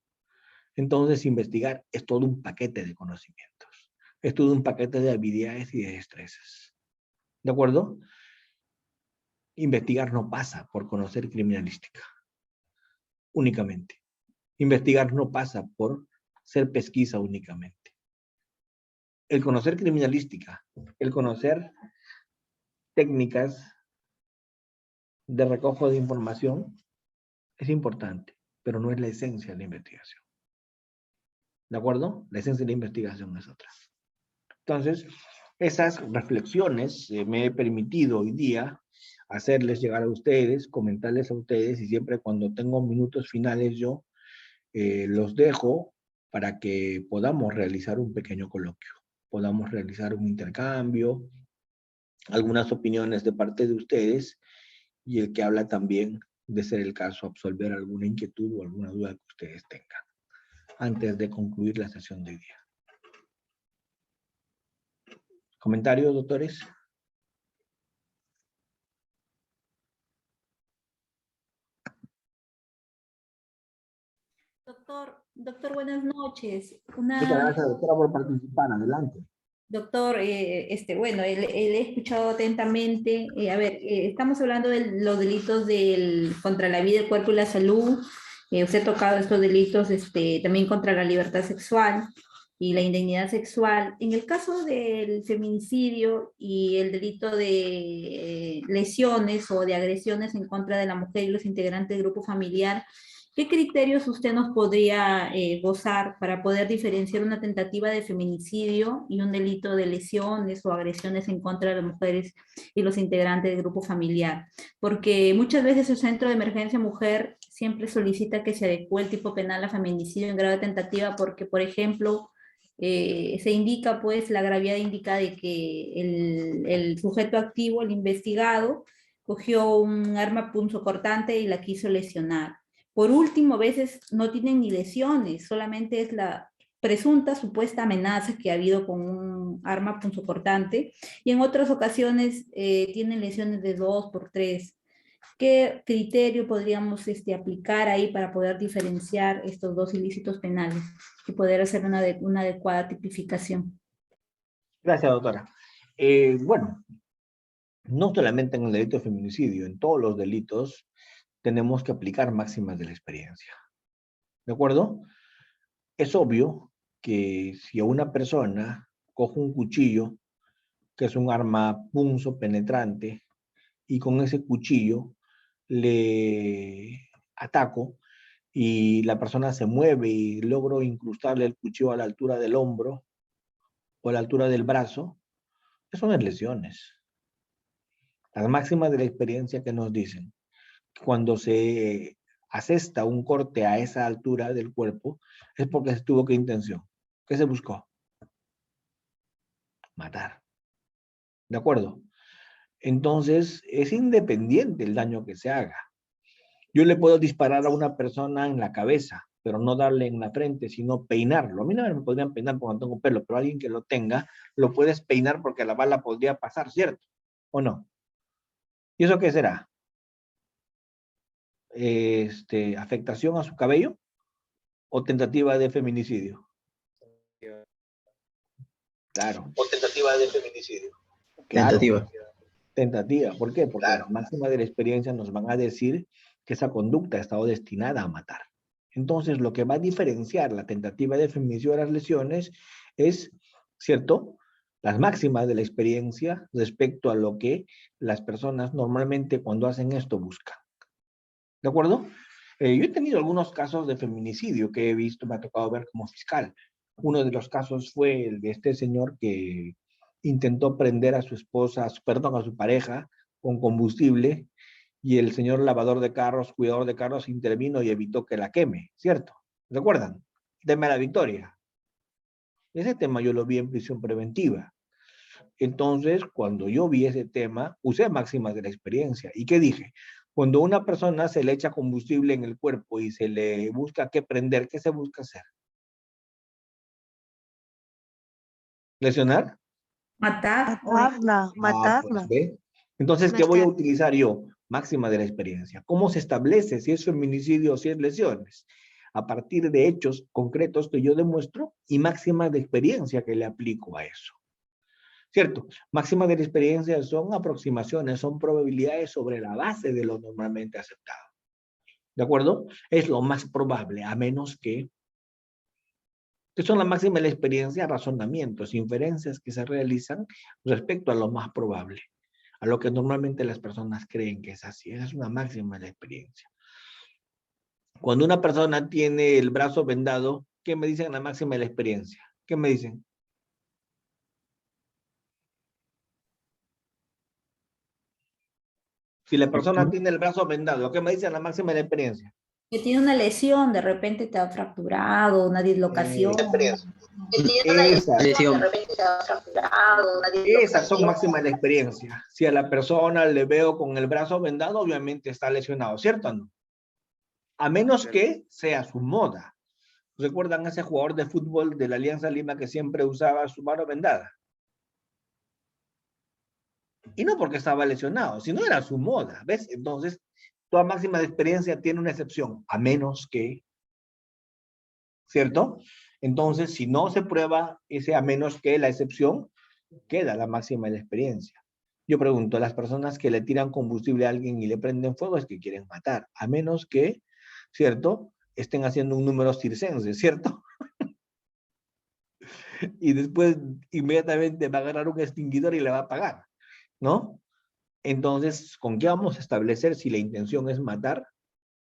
Entonces, investigar es todo un paquete de conocimientos. Es todo un paquete de habilidades y de destrezas. ¿De acuerdo? Investigar no pasa por conocer criminalística. Únicamente. Investigar no pasa por ser pesquisa únicamente. El conocer criminalística, el conocer técnicas de recojo de información es importante, pero no es la esencia de la investigación. ¿De acuerdo? La esencia de la investigación es otra. Entonces, esas reflexiones me he permitido hoy día hacerles llegar a ustedes, comentarles a ustedes, y siempre cuando tengo minutos finales yo los dejo para que podamos realizar un pequeño coloquio, podamos realizar un intercambio, algunas opiniones de parte de ustedes, y el que habla también, de ser el caso, absolver alguna inquietud o alguna duda que ustedes tengan, antes de concluir la sesión de hoy día. ¿Comentarios, doctores? Doctor, buenas noches. Muchas gracias, doctora, por participar. Adelante. Doctor, bueno, he escuchado atentamente. Estamos hablando de los delitos contra la vida, el cuerpo y la salud. Usted ha tocado estos delitos también contra la libertad sexual y la indignidad sexual. En el caso del feminicidio y el delito de lesiones o de agresiones en contra de la mujer y los integrantes del grupo familiar, ¿qué criterios usted nos podría gozar para poder diferenciar una tentativa de feminicidio y un delito de lesiones o agresiones en contra de las mujeres y los integrantes del grupo familiar? Porque muchas veces el Centro de Emergencia Mujer siempre solicita que se adecue el tipo penal a feminicidio en grado de tentativa porque, por ejemplo, se indica, pues, la gravedad indica de que el sujeto activo, el investigado, cogió un arma punzocortante y la quiso lesionar. Por último, a veces no tienen ni lesiones, solamente es la presunta supuesta amenaza que ha habido con un arma punzocortante, y en otras ocasiones tienen lesiones de 2 por 3. ¿Qué criterio podríamos aplicar ahí para poder diferenciar estos dos ilícitos penales y poder hacer una adecuada tipificación? Gracias, doctora. Bueno, no solamente en el delito de feminicidio, en todos los delitos tenemos que aplicar máximas de la experiencia. ¿De acuerdo? Es obvio que si a una persona cojo un cuchillo, que es un arma punzo penetrante, y con ese cuchillo le ataco y la persona se mueve y logro incrustarle el cuchillo a la altura del hombro o a la altura del brazo, eso no es lesiones. Las máximas de la experiencia que nos dicen, cuando se asesta un corte a esa altura del cuerpo, es porque se tuvo qué intención. ¿Qué se buscó? Matar. ¿De acuerdo? Entonces, es independiente el daño que se haga. Yo le puedo disparar a una persona en la cabeza, pero no darle en la frente, sino peinarlo. A mí no me podrían peinar porque no tengo pelo, pero alguien que lo tenga, lo puedes peinar porque la bala podría pasar, ¿cierto? ¿O no? ¿Y eso qué será? ¿Afectación a su cabello o tentativa de feminicidio? Claro. O tentativa de feminicidio. Claro. Tentativa. Tentativa. ¿Por qué? Porque las máximas de la experiencia nos van a decir que esa conducta ha estado destinada a matar. Entonces, lo que va a diferenciar la tentativa de feminicidio de las lesiones es, ¿cierto?, las máximas de la experiencia respecto a lo que las personas normalmente cuando hacen esto buscan. ¿De acuerdo? Yo he tenido algunos casos de feminicidio que he visto, me ha tocado ver como fiscal. Uno de los casos fue el de este señor que intentó prender a su esposa, perdón, a su pareja con combustible, y el señor lavador de carros, cuidador de carros, intervino y evitó que la queme, ¿cierto? ¿Recuerdan? Tema de la victoria. Ese tema yo lo vi en prisión preventiva. Entonces, cuando yo vi ese tema, usé máximas de la experiencia. ¿Y qué dije? Cuando a una persona se le echa combustible en el cuerpo y se le busca qué prender, ¿qué se busca hacer? ¿Lesionar? Matar. Matarla, Pues, matarla. ¿ve? Entonces, ¿qué voy a utilizar yo? Máxima de la experiencia. ¿Cómo se establece si es feminicidio o si es lesiones? A partir de hechos concretos que yo demuestro y máxima de experiencia que le aplico a eso. ¿Cierto? Máxima de la experiencia son aproximaciones, son probabilidades sobre la base de lo normalmente aceptado. ¿De acuerdo? Es lo más probable, a menos que son la máxima de la experiencia, razonamientos, inferencias que se realizan respecto a lo más probable, a lo que normalmente las personas creen que es así. Esa es una máxima de la experiencia. Cuando una persona tiene el brazo vendado, ¿qué me dicen en la máxima de la experiencia? ¿Qué me dicen? Si la persona tiene el brazo vendado, ¿qué me dicen en la máxima de la experiencia? Que tiene una lesión, de repente te ha fracturado, una dislocación. Esas son máximas de la experiencia. Si a la persona le veo con el brazo vendado, obviamente está lesionado, ¿cierto o no? A menos que sea su moda. ¿Recuerdan a ese jugador de fútbol de la Alianza Lima que siempre usaba su mano vendada? Y no porque estaba lesionado, sino era su moda, ¿ves? Entonces, toda máxima de experiencia tiene una excepción, a menos que, ¿cierto? Entonces, si no se prueba ese a menos que la excepción, queda la máxima de la experiencia. Yo pregunto, las personas que le tiran combustible a alguien y le prenden fuego es que quieren matar, a menos que, ¿cierto?, estén haciendo un número circense, ¿cierto? Y después inmediatamente va a agarrar un extinguidor y le va a apagar, ¿no? Entonces, ¿con qué vamos a establecer si la intención es matar?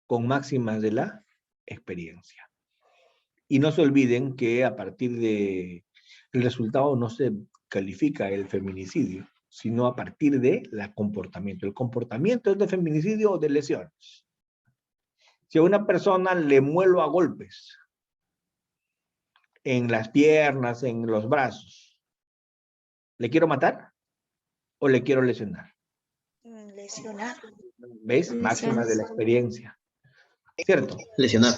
Con máximas de la experiencia. Y no se olviden que a partir de el resultado no se califica el feminicidio, sino a partir de el comportamiento. El comportamiento es de feminicidio o de lesiones. Si a una persona le muelo a golpes en las piernas, en los brazos, ¿le quiero matar o le quiero lesionar? Lesionar. ¿Ves? Máxima de la experiencia. ¿Cierto? Lesionar.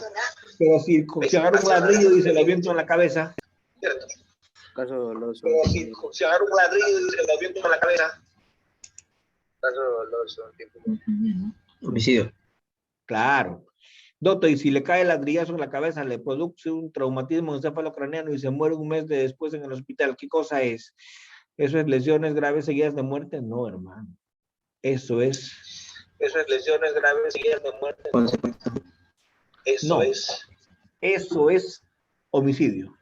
Pero si agarro un ladrillo y se lo aviento en la cabeza. ¿Cierto? Caso doloso. Pero si agarro un ladrillo y se lo aviento en la cabeza. Caso doloso. Homicidio. Claro. Doctor, y si le cae el ladrillazo en la cabeza, le produce un traumatismo encefalocraneano y se muere un mes después en el hospital, ¿qué cosa es? ¿Eso es lesiones graves seguidas de muerte? No, hermano. Eso es lesiones graves seguidas de muerte. Eso es homicidio.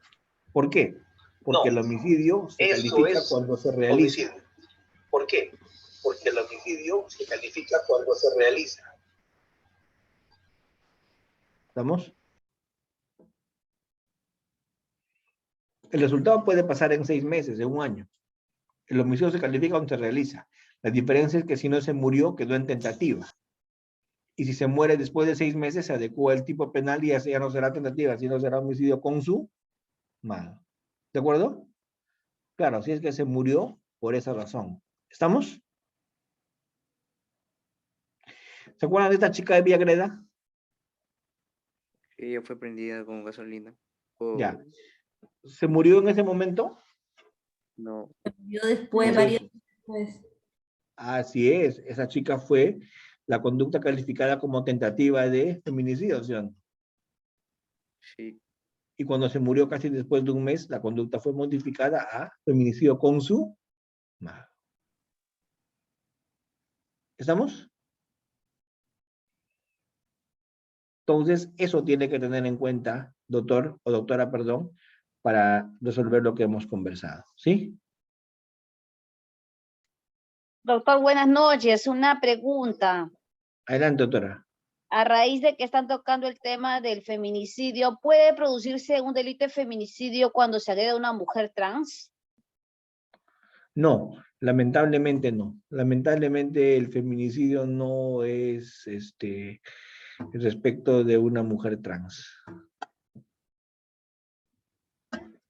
¿Por qué? Porque el homicidio se califica cuando se realiza. Homicidio. ¿Por qué? Porque el homicidio se califica cuando se realiza. ¿Estamos? El resultado puede pasar en 6 meses, en un año. El homicidio se califica cuando se realiza. La diferencia es que si no se murió, quedó en tentativa. Y si se muere después de 6 meses, se adecua el tipo penal y ya no será tentativa, sino será homicidio consumado. ¿De acuerdo? Claro, si es que se murió por esa razón. ¿Estamos? ¿Se acuerdan de esta chica de Villagreda? Ella fue prendida con gasolina. Ya. ¿Se murió en ese momento? No. Yo después, Eso varios es. después. Así es. Esa chica fue la conducta calificada como tentativa de feminicidio, ¿sí? Sí. Y cuando se murió casi después de un mes, la conducta fue modificada a feminicidio consumado. ¿Estamos? Entonces, eso tiene que tener en cuenta, doctor o doctora, perdón, para resolver lo que hemos conversado, ¿sí? Doctor, buenas noches. Una pregunta. Adelante, doctora. A raíz de que están tocando el tema del feminicidio, ¿puede producirse un delito de feminicidio cuando se agrede a una mujer trans? No, lamentablemente no. Lamentablemente el feminicidio no es respecto de una mujer trans.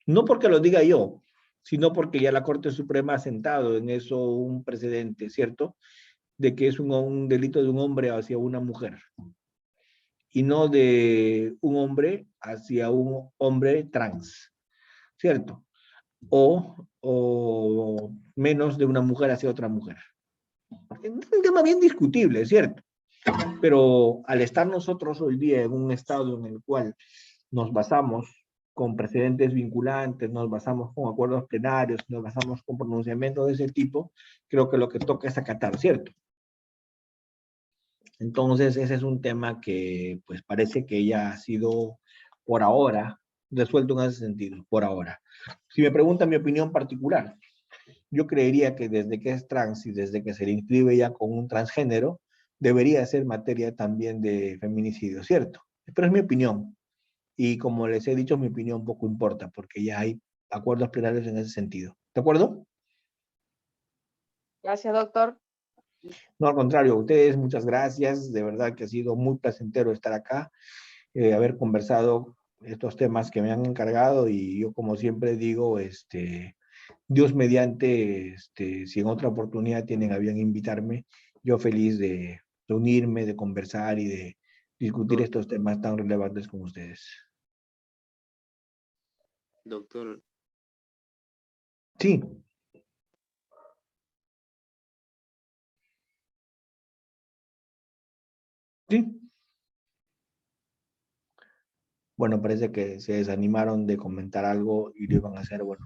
No porque lo diga yo, sino porque ya la Corte Suprema ha sentado en eso un precedente, ¿cierto? De que es un delito de un hombre hacia una mujer y no de un hombre hacia un hombre trans, ¿cierto? O menos de una mujer hacia otra mujer. Es un tema bien discutible, ¿cierto? Pero al estar nosotros hoy día en un estado en el cual nos basamos con precedentes vinculantes, nos basamos con acuerdos plenarios, nos basamos con pronunciamientos de ese tipo, creo que lo que toca es acatar, ¿cierto? Entonces, ese es un tema que pues parece que ya ha sido por ahora resuelto en ese sentido, por ahora. Si me preguntan mi opinión particular, yo creería que desde que es trans y desde que se le inscribe ya con un transgénero, debería ser materia también de feminicidio, ¿cierto? Pero es mi opinión. Y como les he dicho, mi opinión poco importa, porque ya hay acuerdos plenarios en ese sentido. ¿De acuerdo? Gracias, doctor. No, al contrario, a ustedes muchas gracias. De verdad que ha sido muy placentero estar acá, haber conversado estos temas que me han encargado y yo como siempre digo, Dios mediante, si en otra oportunidad tienen a bien invitarme, yo feliz de reunirme, de conversar y de discutir estos temas tan relevantes con ustedes. Doctor, Sí. Sí. Bueno, parece que se desanimaron de comentar algo y lo iban a hacer, bueno.